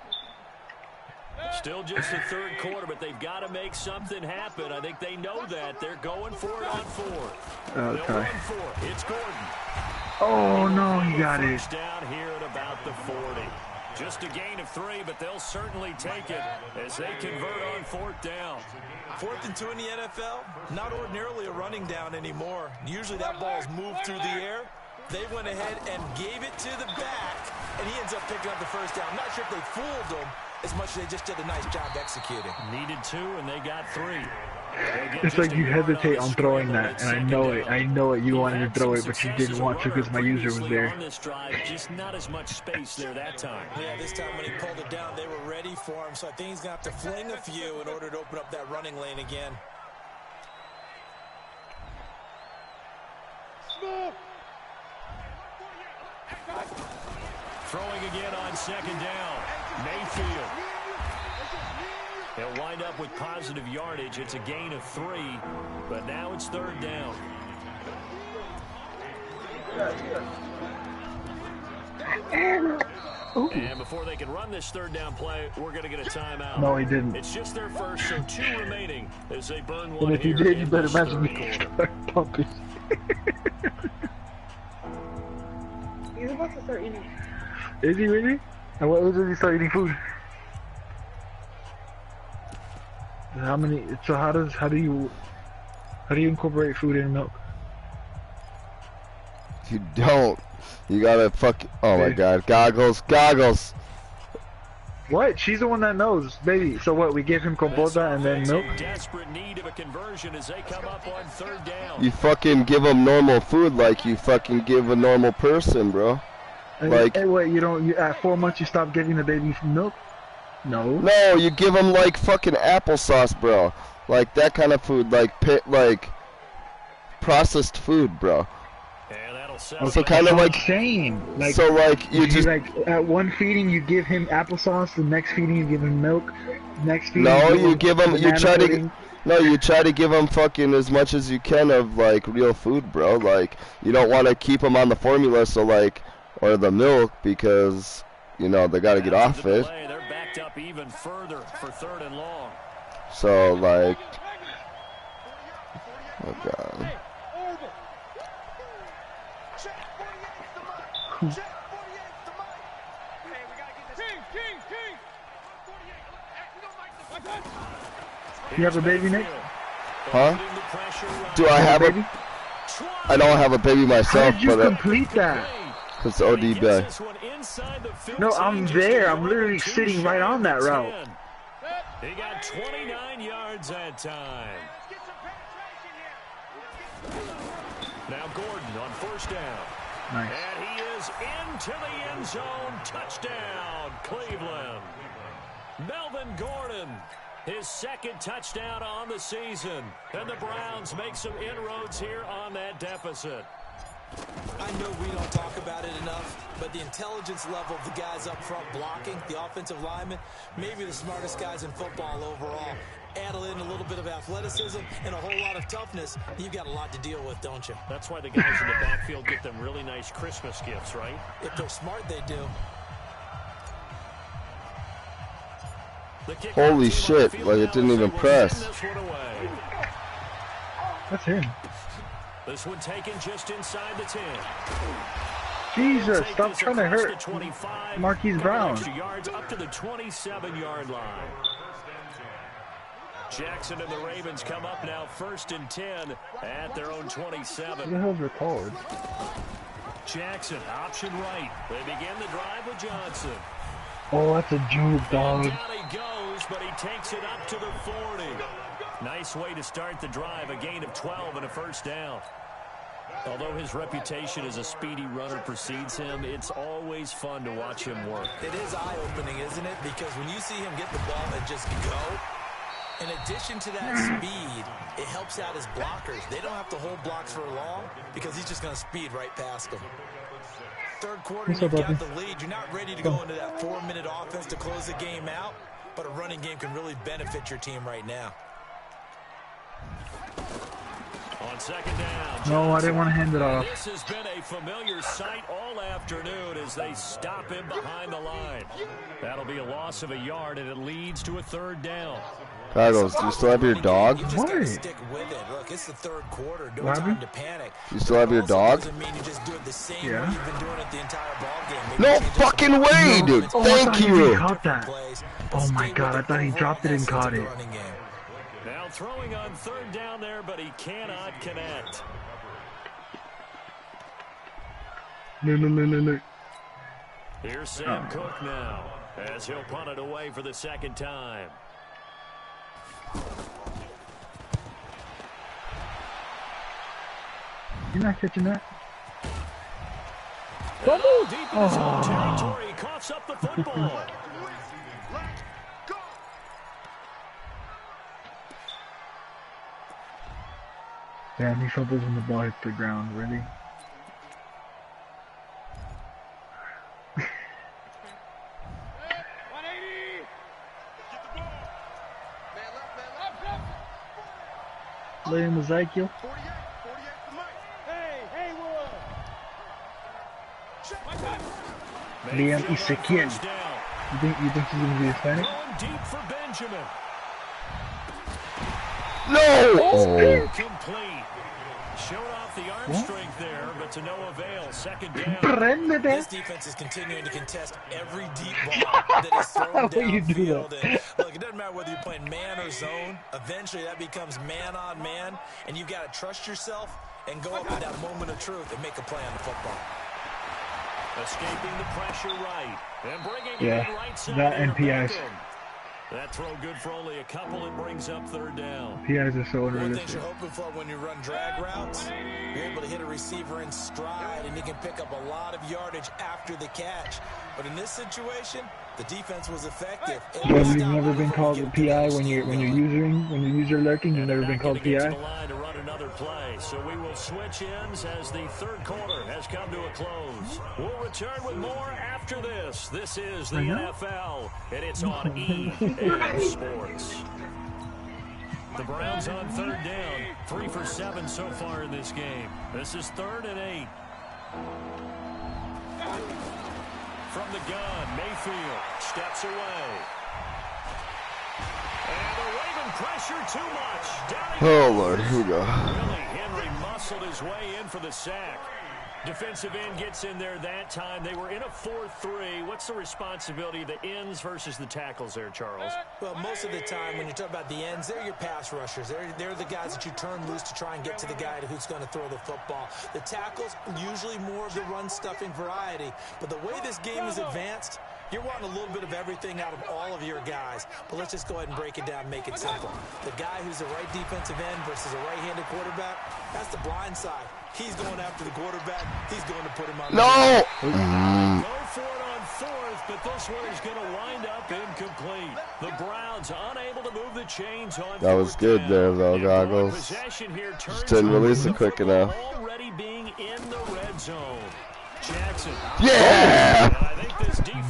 S4: Still just the 3rd quarter, but they've got to make something happen. I think they know that. They're going for it on 4th.
S1: Okay.
S4: It's Gordon.
S1: Oh no, he got it.
S4: Down here at about the 40. Just a gain of 3, but they'll certainly take it as they convert on 4th down.
S7: 4th and 2 in the NFL, not ordinarily a running down anymore. Usually that ball's moved through the air. They went ahead and gave it to the back, and he ends up picking up the 1st down. I'm not sure if they fooled him as much as they just did a nice job executing.
S4: Needed 2, and they got 3.
S1: It's like you hesitate on throwing that, and I know it. I know it. You wanted to throw it, but you didn't want to because my user was there.
S4: On this drive, just not as much space there that time.
S7: Yeah, this time when he pulled it down, they were ready for him, so I think he's going to have to fling a few in order to open up that running lane again.
S4: Throwing again on 2nd down. Mayfield. They'll wind up with positive yardage. It's a gain of 3, but now it's 3rd down.
S1: Ooh.
S4: And before they can run this 3rd down play, we're going to get a timeout.
S1: No, he didn't.
S4: It's just their first, so 2 remaining as they burn one.
S1: And if you did, you better imagine me start pumping.
S8: He's about to start eating.
S1: Is he really? And what age does he start eating food? How many? So how do you incorporate food in milk?
S3: You don't. You gotta fuck. Oh my god, goggles.
S1: What? She's the one that knows, baby. So what? We give him compota and then milk.
S4: Desperate need of a conversion as they come up on 3rd down.
S3: You fucking give him normal food like you fucking give a normal person, bro. Like,
S1: hey, wait, you at 4 months you stop giving the baby milk? No.
S3: No, you give him like fucking applesauce, bro. Like that kind of food, like processed food, bro. So kind of like
S1: same. Like,
S3: so like you just
S1: like at one feeding you give him applesauce, the next feeding you give him milk, next feeding
S3: you give him you try to give him fucking as much as you can of like real food, bro. Like you don't want to keep him on the formula, so like or the milk because you know they got to get off it.
S4: They're backed up even further for 3rd and long.
S3: So like, oh god.
S1: You have a baby, Nick?
S3: Huh? Do I have a baby? I don't have a baby myself.
S1: How did you complete that?
S3: It's OD back.
S1: No, I'm there. I'm literally sitting right on that route.
S4: He got 29 yards that time. Now Gordon on 1st down.
S1: Nice.
S4: And he is into the end zone. Touchdown, Cleveland. Melvin Gordon, his 2nd touchdown on the season. And the Browns make some inroads here on that deficit.
S7: I know we don't talk about it enough, but the intelligence level of the guys up front blocking, the offensive linemen, maybe the smartest guys in football overall. Add in a little bit of athleticism and a whole lot of toughness, you've got a lot to deal with, don't you?
S4: That's why the guys in the backfield get them really nice Christmas gifts, right?
S7: If they're smart, they do.
S3: Holy shit, like it didn't even press.
S1: That's him.
S4: This one taken just inside the 10.
S1: Jesus, stop trying to hurt Marquise Brown.
S4: Yards up to the 27-yard line. Jackson and the Ravens come up now 1st and 10 at their own 27.
S1: Who the hell's recalled?
S4: Jackson, option right. They begin the drive with Johnson.
S1: Oh, that's a juke, dog.
S4: And down he goes, but he takes it up to the 40. Nice way to start the drive, a gain of 12 and a first down. Although his reputation as a speedy runner precedes him, it's always fun to watch him work.
S7: It is eye-opening, isn't it? Because when you see him get the ball and just go, in addition to that speed, it helps out his blockers. They don't have to hold blocks for long because he's just going to speed right past them. Third quarter, you've got the lead. You're not ready to go into that 4-minute offense to close the game out, but a running game can really benefit your team right now.
S4: On second down.
S1: No, I didn't want to hand it off.
S4: This has been a familiar sight all afternoon as they stop him behind the line. That'll be a loss of a yard, and it leads to a 3rd down.
S3: Carlos, do you still have your dog?
S1: What?
S7: Stick with it. Look, it's the 3rd quarter. No time to panic.
S3: You still have your dog?
S7: Doesn't mean you just do it the same way you've been doing it the entire ball game.
S3: No fucking way, dude.
S1: Oh,
S3: Thank you.
S1: He caught that. Oh my god, I thought he dropped it and caught it.
S4: Now throwing on 3rd down there, but he cannot connect.
S1: No.
S4: Here's Sam Cook now as he'll punt it away for the 2nd time.
S1: You're not catching that?
S4: Deep in his own territory, he coughs up the football.
S1: Damn, he fumbles when the ball hits the ground, really? Lay him, Ezekiel. Liam Ezekiel. You think he's gonna be Hispanic?
S4: Deep for Benjamin.
S3: No!
S4: Oh. Complete. Showed off the arm strength there, but to no avail. 2nd down.
S7: This defense is continuing to contest every deep ball that is thrown downfield. And look, it doesn't matter whether you're playing man or zone. Eventually, that becomes man on man, and you've got to trust yourself and go up at that moment of truth and make a play on the football.
S4: Escaping the pressure right. And bringing it in right side.
S1: That and PIs.
S4: That throw good for only a couple and brings up 3rd down.
S1: PIs are so
S7: One thing
S1: unrealistic.
S7: you're hoping for when you run drag routes, you're able to hit a receiver in stride and he can pick up a lot of yardage after the catch. But in this situation, the defense was effective.
S1: You've never been called a PI when you're user lurking. You've never been called PI.
S4: Play. So we will switch ends as the 3rd quarter has come to a close. We'll return with more after this. This is the NFL, and it's on EA Sports. The Browns on 3rd down, 3 for 7 so far in this game. This is 3rd and 8. From the gun, Mayfield steps away. And the Raven pressure too much.
S3: Oh, Lord, here we go.
S4: Really, Henry muscled his way in for the sack. Defensive end gets in there that time. They were in a 4-3. What's the responsibility of the ends versus the tackles there, Charles?
S7: Well, most of the time when you talk about the ends, they're your pass rushers. They're the guys that you turn loose to try and get to the guy who's going to throw the football. The tackles, usually more of the run-stuffing variety. But the way this game is advanced, you're wanting a little bit of everything out of all of your guys. But let's just go ahead and break it down and make it simple. The guy who's the right defensive end versus a right-handed quarterback, that's the blind side. He's going after the quarterback. He's going to put him on the
S4: Go for it on 4th, but this one is going to wind up incomplete. The Browns unable to move the chains on.
S3: That was good there, though, Goggles. Just didn't release it quick enough.
S4: Already being in the red zone. Jackson.
S3: Yeah!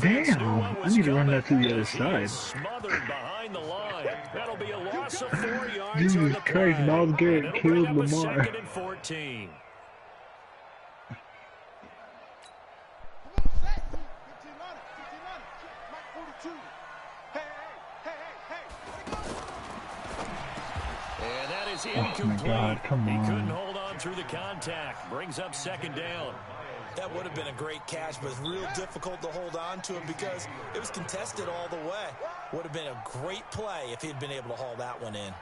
S1: Damn, I need to run that to the other side.
S4: Smothered behind the line. That'll be a loss of 4 yards.
S1: Jesus Christ, Miles Garrett killed Lamar.
S4: 2nd and 14. And that is
S1: Oh
S4: incomplete.
S1: my God, come
S4: He couldn't
S1: on.
S4: hold on through the contact. Brings up second down.
S7: That would have been a great catch, but it's real difficult to hold on to him because it was contested all the way. Would have been a great play if he'd been able to haul that one in.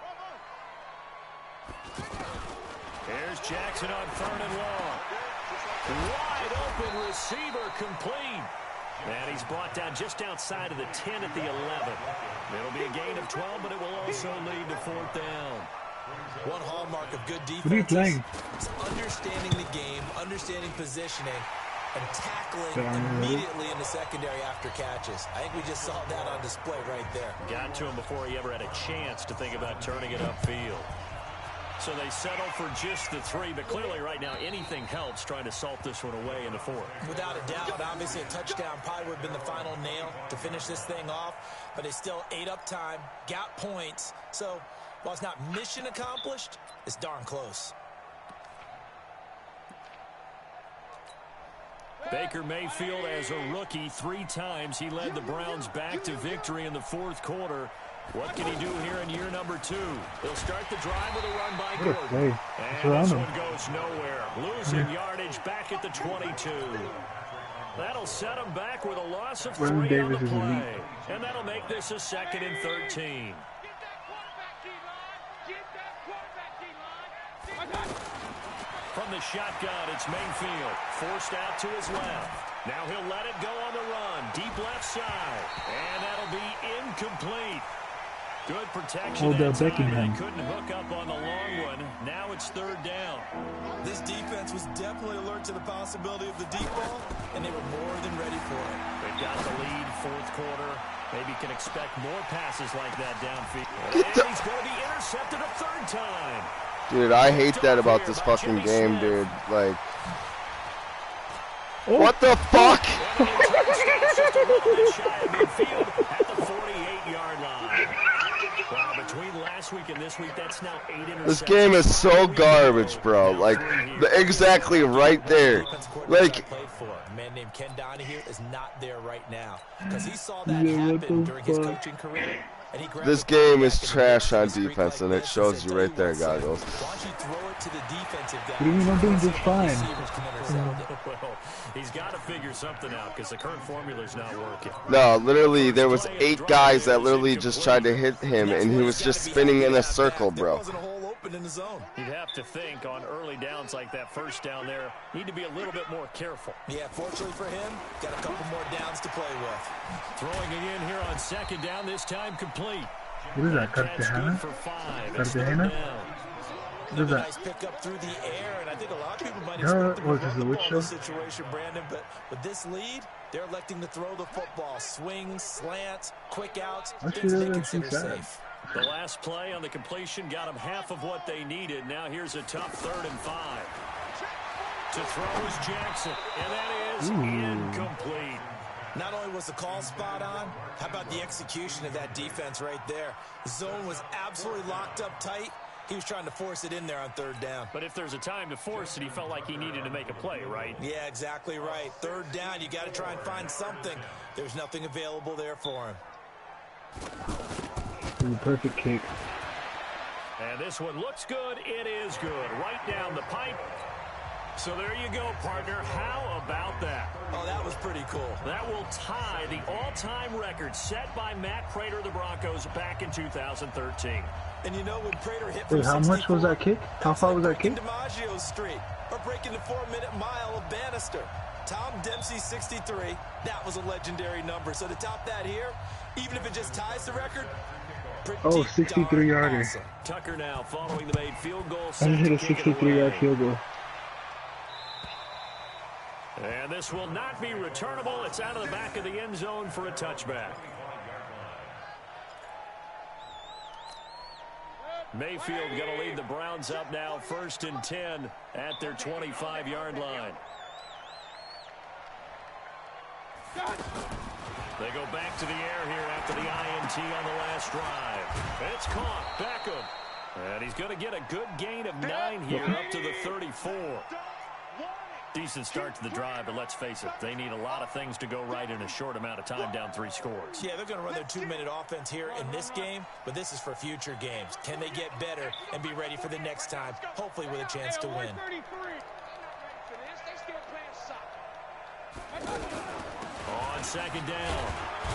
S4: Here's Jackson on third and long. Wide open receiver complete. And he's brought down just outside of the 10 at the 11. It'll be a gain of 12, but it will also lead to fourth down.
S7: One hallmark of good defense
S1: What are you playing?
S7: is understanding the game, understanding positioning, and tackling
S1: Down
S7: immediately in the secondary after catches. I think we just saw that on display right there.
S4: Got to him before he ever had a chance to think about turning it upfield. So they settle for just the 3, but clearly right now anything helps trying to salt this one away in the 4th.
S7: Without a doubt, obviously a touchdown probably would have been the final nail to finish this thing off, but they still ate up time, got points. So while it's not mission accomplished, it's darn close.
S4: Baker Mayfield as a rookie 3 times. He led the Browns back to victory in the 4th quarter. What can he do here in year number 2? He'll start the drive with a run by Gordon. And this one goes nowhere. Losing yardage back at the 22. That'll set him back with a loss of 3 on the play. And that'll make this a 2nd and 13. From the shotgun, it's Mayfield. Forced out to his left. Now he'll let it go on the run. Deep left side. And that'll be incomplete. Good protection that time, and he couldn't hook up on the long one. Now it's 3rd down.
S7: This defense was definitely alert to the possibility of the deep ball, and they were more than ready for it.
S4: They've got the lead, 4th quarter. Maybe can expect more passes like that downfield. And he's going to be intercepted a 3rd time.
S3: Dude, I hate that about this fucking game, dude. Like, what the fuck?
S4: At the 48-yard line. Well, between last week and this week, that's now 8 interceptions.
S3: This game is so garbage, bro. Like, exactly right there. Like,
S7: a man named Ken Donahue is not there right now because he saw that happen during his coaching career.
S3: This game is trash on defense, and it shows you right there, Goggles.
S1: What do you mean I'm doing just fine?
S4: Well, he's got to figure something out because the current formula's not working.
S3: No, literally, there was 8 guys that literally just tried to hit him, and he was just spinning in a circle, bro.
S4: You'd have to think on early downs like that, 1st down there, need to be a little bit more careful.
S7: Yeah, fortunately for him, got a couple more downs to play with.
S4: Throwing it in here on 2nd down, this time complete.
S1: What is that, Cartagena? Cartagena? What is that?
S7: Nice pick up through the air, and I think a lot of people might expect them to run the ball in this situation, Brandon, but with this lead, they're electing to throw the football. Swings, slants, quick outs, things they consider safe.
S4: The last play on the completion got them half of what they needed. Now here's a tough 3rd and 5. To throw is Jackson, and that is incomplete.
S7: Not only was the call spot on, how about the execution of that defense right there? The zone was absolutely locked up tight. He was trying to force it in there on 3rd down.
S4: But if there's a time to force it, he felt like he needed to make a play, right?
S7: Yeah, exactly right. 3rd down, you got to try and find something. There's nothing available there for him.
S1: Perfect kick.
S4: And this one looks good. It is good. Right down the pipe. So there you go, partner. How about that?
S7: Oh, that was pretty cool.
S4: That will tie the all-time record set by Matt Prater of the Broncos back in 2013.
S7: And you know when Prater hit
S1: from 64, how much was that kick? How far was that kick?
S7: DiMaggio's streak, or breaking the 4-minute mile of Bannister. Tom Dempsey 63. That was a legendary number. So to top that here, even if it just ties the record,
S1: 63-yarder.
S7: Awesome.
S4: Tucker now following the made field goal.
S1: I just hit a 63-yard field goal.
S4: And this will not be returnable. It's out of the back of the end zone for a touchback. Mayfield going to lead the Browns up now 1st and 10 at their 25-yard line. They go back to the air here after the INT on the last drive. It's caught. Beckham. And he's going to get a good gain of 9 here up to the 34. Decent start to the drive, but let's face it, they need a lot of things to go right in a short amount of time, down 3 scores.
S7: Yeah, they're going to run their 2-minute offense here in this game, but this is for future games. Can they get better and be ready for the next time, hopefully with a chance to win?
S4: On second down,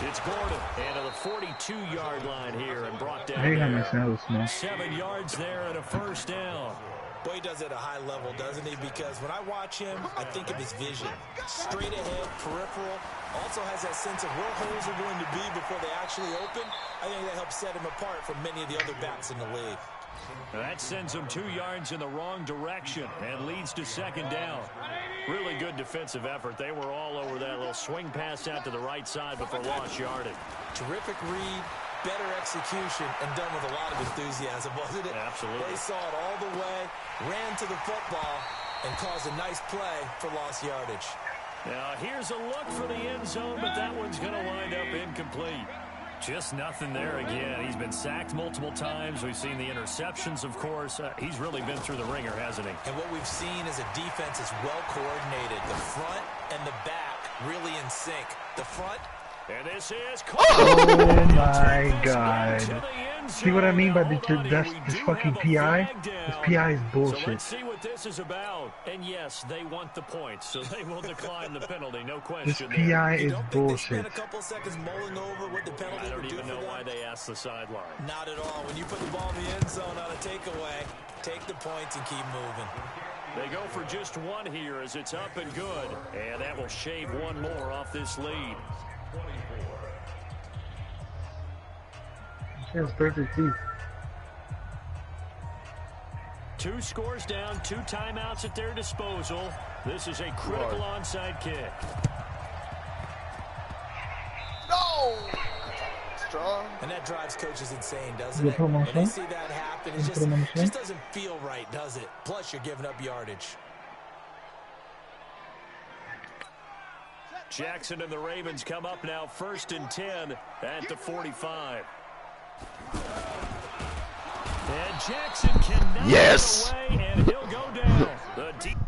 S4: it's Gordon, and to the 42-yard line here and brought down there. 7 yards there and a first down.
S7: Boy, he does it at a high level, doesn't he? Because when I watch him, I think of his vision. Straight ahead, peripheral. Also has that sense of where holes are going to be before they actually open. I think that helps set him apart from many of the other backs in the league.
S4: That sends them 2 yards in the wrong direction and leads to second down. Really good defensive effort. They were all over that little swing pass out to the right side before lost yardage.
S7: Terrific read, better execution, and done with a lot of enthusiasm, wasn't it?
S4: Absolutely.
S7: They saw it all the way, ran to the football, and caused a nice play for lost yardage.
S4: Now, here's a look for the end zone, but that one's going to wind up incomplete. Just nothing there again. He's been sacked multiple times. We've seen the interceptions, of course. He's really been through the ringer, hasn't he?
S7: And what we've seen is a defense is well coordinated. The front and the back really in sync. The front.
S4: And this is
S1: oh my God. See what I mean by this fucking PI? This PI is bullshit.
S4: So let's see what this is about. And yes, they want the points, so they will decline the penalty, no question.
S1: This PI is bullshit.
S7: Spent a couple seconds mulling over what the penalty
S4: I don't
S7: would do
S4: even
S7: for
S4: know
S7: them.
S4: why they asked the sideline.
S7: Not at all. When you put the ball in the end zone on a takeaway, take the points and keep moving.
S4: They go for just one here as it's up and good. And that will shave one more off this lead.
S5: 24.
S1: She has perfect teeth.
S4: 2 scores down, 2 timeouts at their disposal. This is a critical onside kick.
S3: No! Strong.
S7: And that drives coaches insane, doesn't it?
S1: And
S7: they see that happen. It just doesn't feel right, does it? Plus, you're giving up yardage.
S4: Jackson and the Ravens come up now 1st and 10 at the 45. And Jackson cannot get away, and he'll go down. The deep.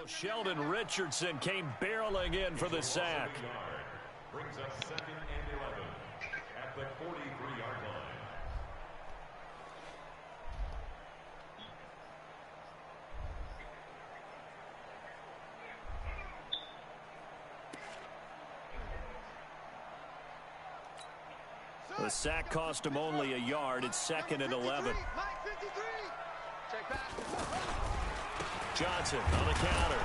S4: Sheldon Richardson came barreling in for the sack.
S5: Brings us 2nd and 11 at the 43-yard line.
S4: The sack cost him only a yard. It's 2nd and 11. Johnson on the counter.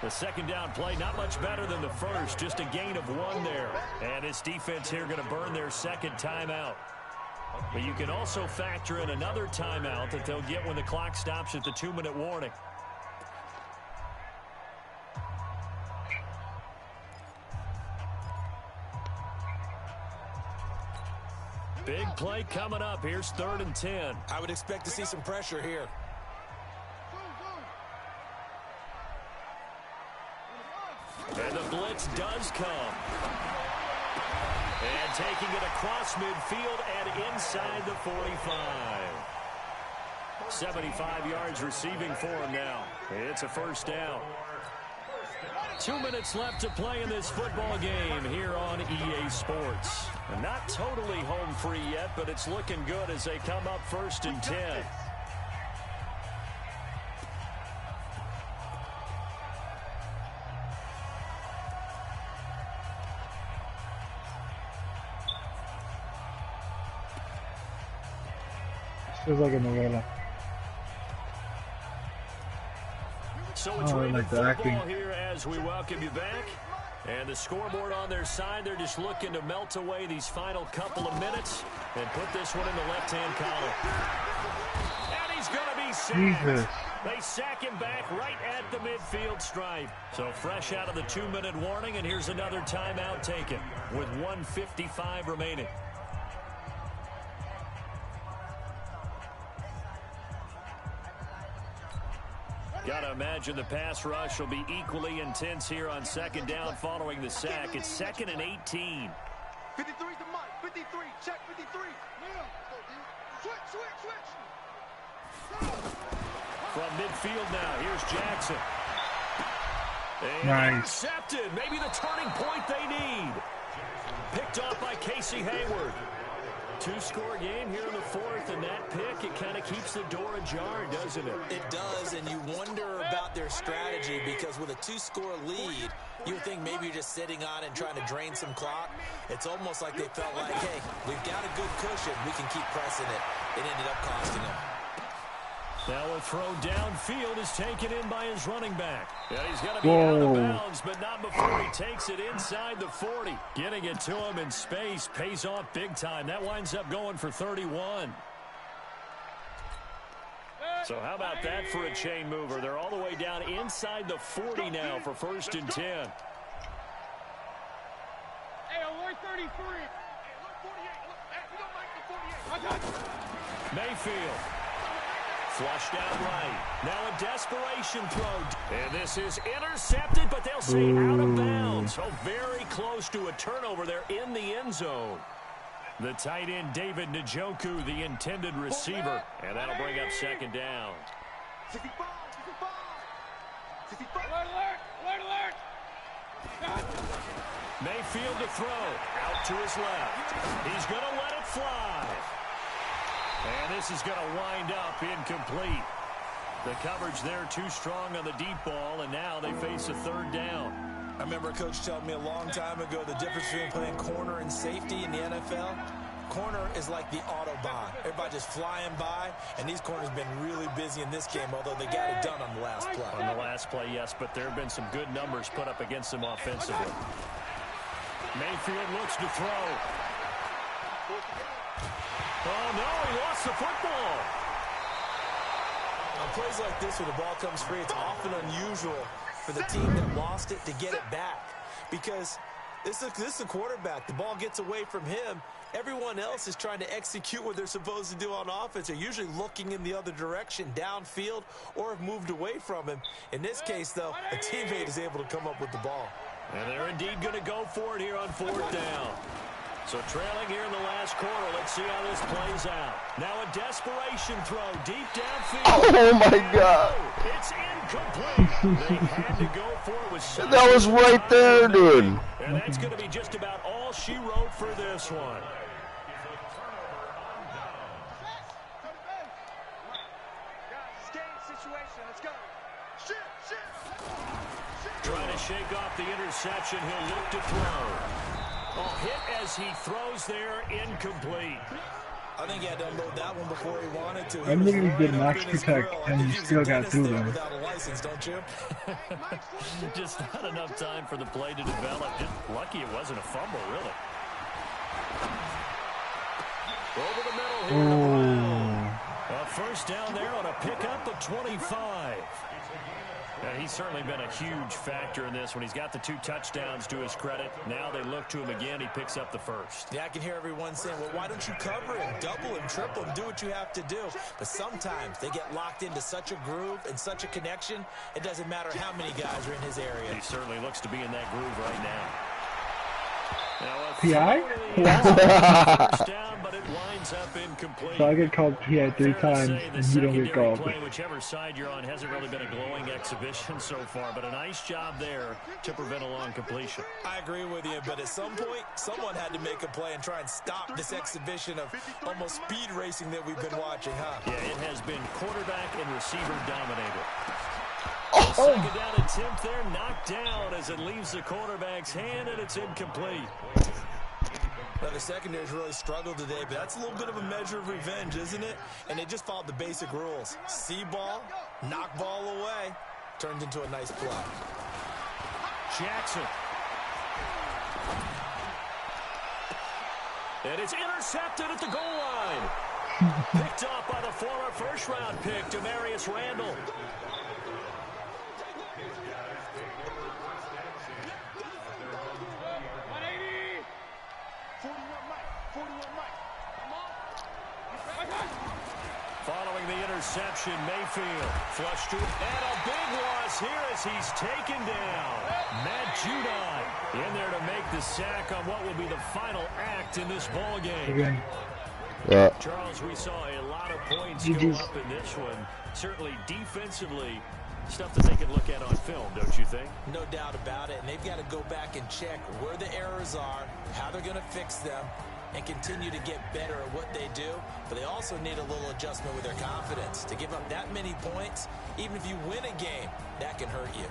S4: The second down play, not much better than the first, just a gain of 1 there. And this defense here going to burn their second timeout. But you can also factor in another timeout that they'll get when the clock stops at the 2-minute warning. Big play coming up. Here's 3rd and 10.
S7: I would expect to see some pressure here.
S4: And the blitz does come. And taking it across midfield and inside the 45. 75 yards receiving for him now. It's a first down. 2 minutes left to play in this football game here on EA Sports. And not totally home free yet, but it's looking good as they come up 1st and 10.
S1: Feels like a novella.
S4: So it's
S1: I like the acting
S4: here as we welcome you back. And the scoreboard on their side, they're just looking to melt away these final couple of minutes and put this one in the left-hand column. And he's going to be sacked.
S1: Jesus.
S4: They sack him back right at the midfield stripe. So fresh out of the 2-minute warning, and here's another timeout taken with 1:55 remaining. Got to imagine the pass rush will be equally intense here on 2nd down following the sack. It's 2nd and 18.
S6: 53 to Mike. 53. Check 53. Switch.
S4: From midfield now, here's Jackson. And
S1: nice.
S4: Intercepted. Maybe the turning point they need. Picked off by Casey Hayward. 2-score game here in the 4th, and that pick, it kind of keeps the door ajar, doesn't it?
S7: It does, and you wonder about their strategy because with a 2-score lead, you would think maybe you're just sitting on it and trying to drain some clock. It's almost like they felt like, hey, we've got a good cushion. We can keep pressing it. It ended up costing them.
S4: Now a throw downfield is taken in by his running back. And he's going to be out of bounds, but not before he takes it inside the 40. Getting it to him in space pays off big time. That winds up going for 31. So how about that for a chain mover? They're all the way down inside the 40 now for 1st and 10.
S6: Hey, alert 33. Hey, look 48. Look, hey, we don't like the 48. I got you.
S4: Mayfield. Flushed out right. Now a desperation throw. And this is intercepted, but they'll say out of bounds. So very close to a turnover there in the end zone. The tight end, David Njoku, the intended receiver. And that'll bring up 2nd down.
S6: 65. Alert.
S4: Mayfield to throw. Out to his left. He's going to let it fly. And this is going to wind up incomplete. The coverage there too strong on the deep ball, and now they face a 3rd down.
S7: I remember a coach telling me a long time ago the difference between playing corner and safety in the NFL. Corner is like the Autobahn. Everybody just flying by, and these corners have been really busy in this game, although they got it done on the last play.
S4: On the last play, yes, but there have been some good numbers put up against them offensively. Mayfield looks to throw. Oh, no, he lost the football.
S7: On plays like this where the ball comes free, it's often unusual for the team that lost it to get it back because this is a quarterback. The ball gets away from him. Everyone else is trying to execute what they're supposed to do on offense. They're usually looking in the other direction, downfield, or have moved away from him. In this case, though, a teammate is able to come up with the ball.
S4: And they're indeed going to go for it here on 4th down. So trailing here in the last quarter. Let's see how this plays out. Now a desperation throw deep downfield.
S3: Oh, my God.
S4: It's incomplete. They had to go for it with
S3: that was right there, dude.
S4: And that's going to be just about all she wrote for this one. Trying to shake off the interception. He'll look to throw. Oh, hit as he throws there, incomplete.
S7: I think he had to unload that one before he wanted to.
S1: I literally did max protect and you still got through them.
S7: Without a license, don't you?
S4: Just not enough time for the play to develop. Just lucky it wasn't a fumble, really. Over the middle here to Brown. A first down there on a pickup of 25. He's certainly been a huge factor in this when he's got the 2 touchdowns to his credit. Now they look to him again. He picks up the first.
S7: Yeah, I can hear everyone saying, well, why don't you cover him, double him, triple him, do what you have to do. But sometimes they get locked into such a groove and such a connection, it doesn't matter how many guys are in his area.
S4: He certainly looks to be in that groove right now.
S1: PI?
S4: First down, but it winds up incomplete.
S1: So I get called PI 3 times and you don't get called.
S4: Play, whichever side you're on, hasn't really been a glowing exhibition so far, but a nice job there to prevent a long completion.
S7: I agree with you, but at some point, someone had to make a play and try and stop this exhibition of almost speed racing that we've been watching, huh?
S4: Yeah, it has been quarterback and receiver dominated.
S1: Oh.
S4: Second down attempt there, knocked down as it leaves the quarterback's hand, and it's incomplete.
S7: Now, the secondary's really struggled today, but that's a little bit of a measure of revenge, isn't it? And they just followed the basic rules. See ball, knock ball away, turned into a nice play.
S4: Jackson. And it's intercepted at the goal line. Picked off by the former first-round pick, Demarius Randall. Following the interception, Mayfield flushed to, and a big loss here as he's taken down. Matt Judon in there to make the sack on what will be the final act in this ball game.
S3: Yeah.
S4: Charles, we saw a lot of points go up in this one. Certainly defensively, stuff that they can look at on film, don't you think?
S7: No doubt about it, and they've got to go back and check where the errors are, how they're going to fix them, and continue to get better at what they do. But they also need a little adjustment with their confidence. To give up that many points, even if you win a game, that can hurt you.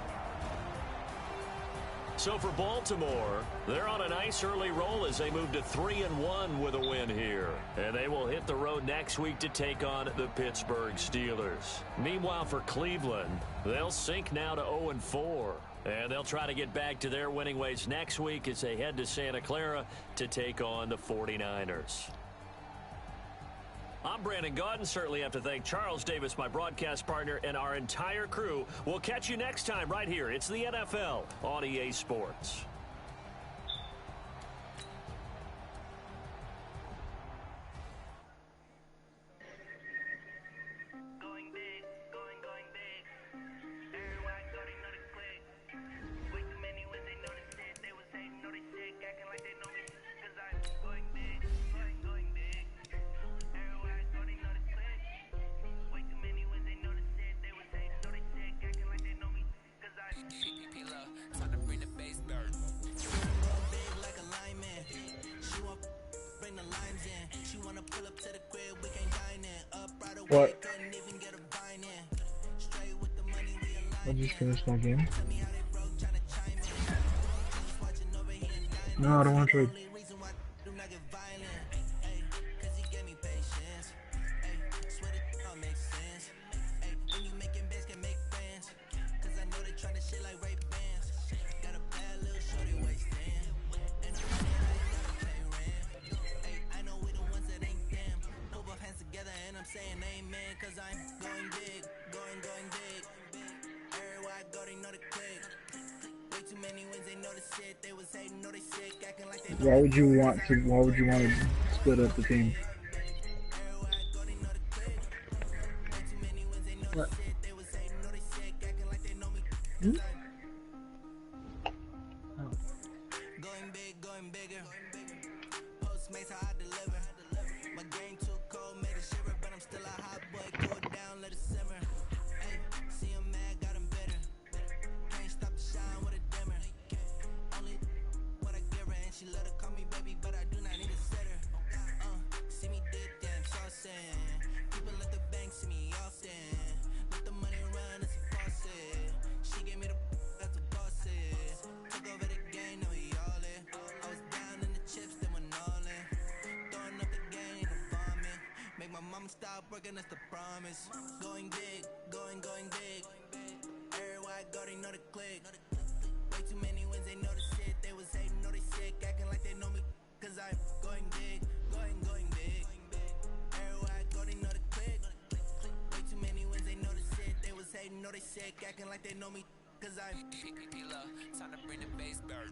S4: So for Baltimore, they're on a nice early roll as they move to 3-1 with a win here. And they will hit the road next week to take on the Pittsburgh Steelers. Meanwhile, for Cleveland, they'll sink now to 0-4. And they'll try to get back to their winning ways next week as they head to Santa Clara to take on the 49ers. I'm Brandon Gaudin. Certainly have to thank Charles Davis, my broadcast partner, and our entire crew. We'll catch you next time right here. It's the NFL on EA Sports.
S1: What? I just finished my game. No, I don't want to trade. Why would you want to split up the team? What? Hmm? Oh.
S2: Going big, going bigger. Postmates how I deliver. My game too cold, made a shiver, but I'm still a hot boy. Cool down, let it simmer. Hey, see him mad, got him bitter. Can't stop the shine with a dimmer. Only what I give her, and she let her call me baby, but I do not need a sitter. See me did damn saucing. People at the bank see me often. Let the money run, it's a faucet. She gave me the that's a boss is. Took over the game, now we all in. I was down in the chips, then when working, that's the promise. Going big, going big. Everywhere I go, they know the click. Way too many wins, they know the shit. They was hating, know they sick, acting like they know me. Cause I'm going big, going big. Everywhere I go, they know the click. Way too many wins, they know the shit. They was hating, know they sick, acting like they know me. Cause I'm time to bring the bass back.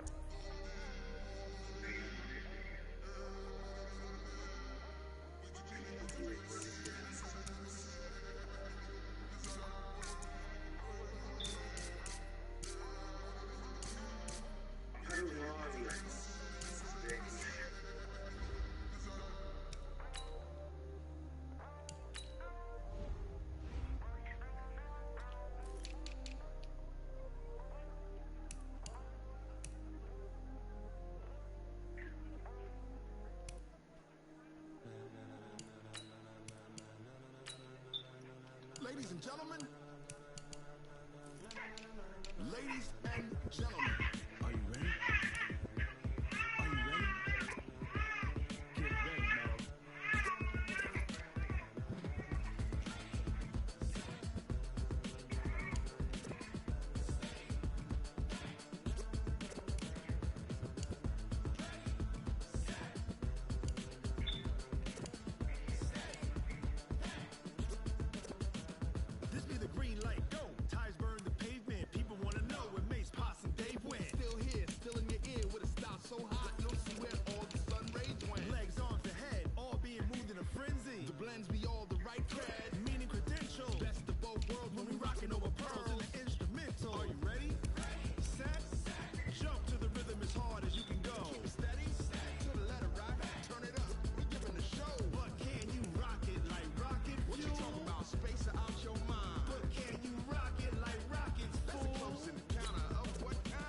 S9: Ladies and gentlemen, ladies and gentlemen, are you ready? Are you ready? Get ready, man. This be the green light, go. Tires burn the pavement. People want to know where Mace, Posse, and Dave went. Still here, still in your ear with a style so hot. You'll see where all the sun rays went. Legs, arms, and head, all being moved in a frenzy. The blends be all the right cred, meaning credentials. Best of both worlds when we rocking over pearls in the instrumental. Are you ready? Set, jump to the rhythm as hard as you can go. Keep it steady, to the letter rock. Turn it up, we giving the show. But can you rock it like rocket fuel? What you talking about? Space out your mind. But can you rock it like rockets, fool? That's a close encounter of what kind?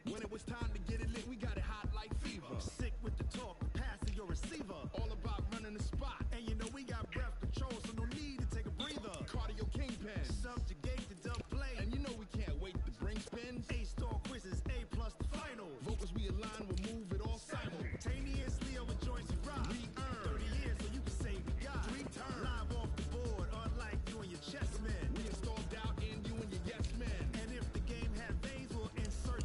S9: When it was time to get it lit, we got it hot like fever. Sick with the talk, passing your receiver. All about running the spot. And you know we got breath control, so no need to take a breather. Cardio kingpin, subjugate the dub play. And you know we can't wait to bring spins. A-star quizzes, A+ the final. Vocals we align, we'll move it all simultaneously over joints we rock. We earn 30 years, so you can say we got 3 turns. Live off the board, unlike you and your chess men. We installed doubt in you and your yes men. And if the game had veins, we'll insert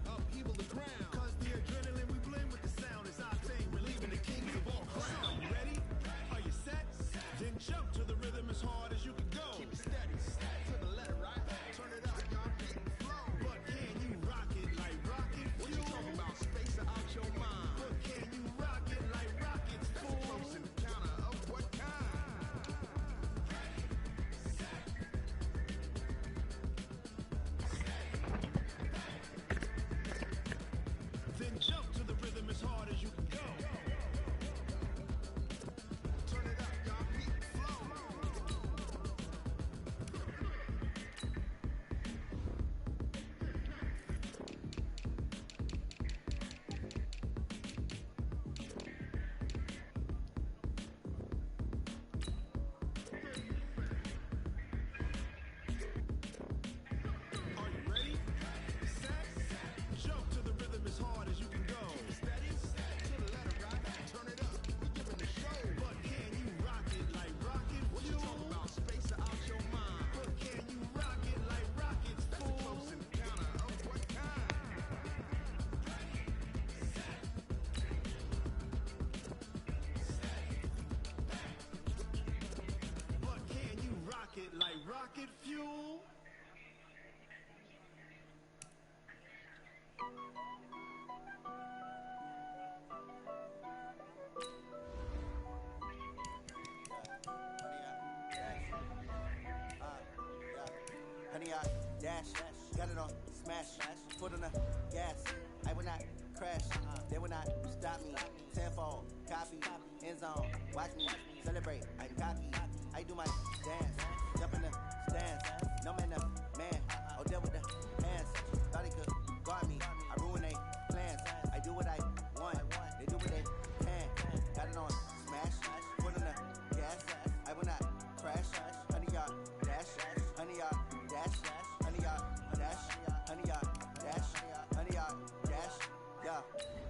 S9: upheaval the ground. Cause the adrenaline we blend with the sound is our thing. We're leaving the kings of all crowns. Are you ready? Are you set? Then jump to the rhythm as hard as you can go. Keep it steady, to the letter right. Turn it up, y'all beat the flow. But can you rock it like rocket fuel? What you talking about? Space out your mind. But can you rock it like rockets, fool? That's a close encounter of what kind? Then jump to the rhythm as hard as you can go. Turn it up, y'all beat the flow. Are you ready? Set, jump to the rhythm as hard as you can go. Keep it steady, to the letter right. Turn it up, we giving the show. But can you rock it like rocket fuel? What you talking about? Space out your mind. But can you rock it like rockets, fool? That's a close encounter of what kind? But can you rock it like rocket fuel?
S2: Honey, I dash, got it on smash, foot on the gas. I will not crash, they will not stop me. Tenfold, copy, end zone, watch me celebrate. I'm cocky, I do my dance, jump in the stands. No man, man, oh, deal with the hands. Thought he could guard me, I ruin they plans. I do what I want, they do what they can. Got it on smash, foot on the gas. I will not crash, honey, y'all dash, honey, y'all dash, honey, y'all dash, honey, y'all dash, honey, y'all dash. Yeah,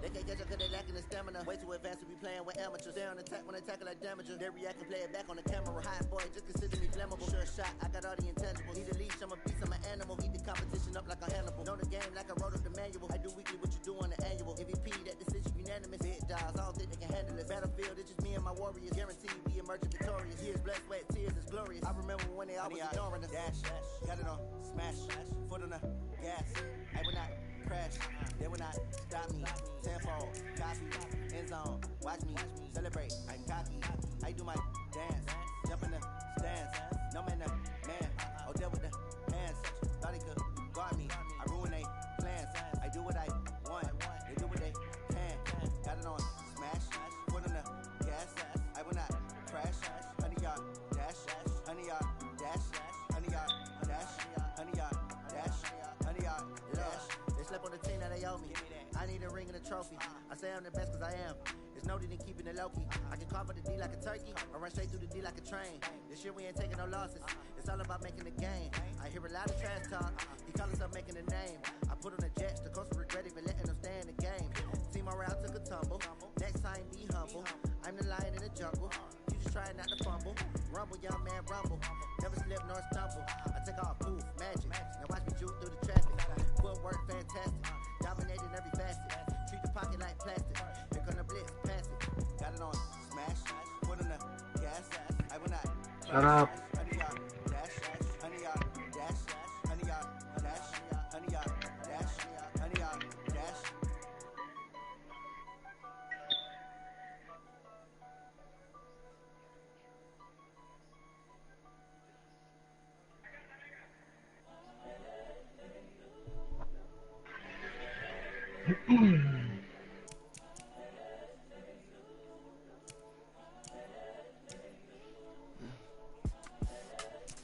S2: they can't catch up 'cause they lacking the stats.
S10: stamina. Way too advanced to be playing with amateurs. Stay on attack when I tackle like damages. They react and play it back on the camera. Hot boy, just consider me flammable. Sure shot, I got all the intangibles. Need a leash, I'm a beast, I'm an animal. Heat the competition up like a Hannibal. Know the game like I wrote up the manual. I do weekly what you do on the annual. MVP, that decision unanimous. Big dogs, I don't think they can handle it. Battlefield, it's just me and my warriors. Guaranteed we emerging victorious. Years, blood, sweat, tears, it's glorious. I remember when they always ignoring us. Dash, got it on, smash, foot on the gas. I will not crash, they will not stop me. Tenfold, copy, end zone, watch me celebrate. I'm cocky, I do my dance, jump in the stands. No man, the man, oh deal with the hands. Thought he could guard me, I ruin they plans. I do what I want, they do what they can. Got it on, smash, foot on the gas. I will not crash, 100-yard dash, 100-yard dash, 100-yard dash, 100-yard dash, 100-yard dash. They slept on the team that they owe me. I need a ring and a trophy. I say I'm the best cause I am. It's noted in keeping it low-key. I can carve the D like a turkey, or run straight through the D like a train. This year we ain't taking no losses. It's all about making the game. I hear a lot of trash talk. He call himself making a name. I put on the Jets. The coach regret even letting them stay in the game. Team around took a tumble. Next time be humble. I'm the lion in the jungle. You just try not to fumble. Rumble, young man, rumble. Never slip nor stumble. I take off, poof, magic. Now watch me juke through the traffic. Footwork fantastic. Dominating every facet. Treat the pocket like plastic. Here come the blitz, pass it. Got it on, smash. Put on the gas. I will not.
S1: Shut up.
S10: 100-yard dash. 100-yard dash. 100-yard dash. 100-yard dash. 100-yard dash.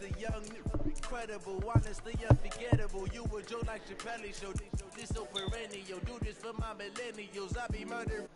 S11: The young, incredible, honestly unforgettable. You were Joe like Chappelle show. This so perennial. Do this for my millennials. I be murdering.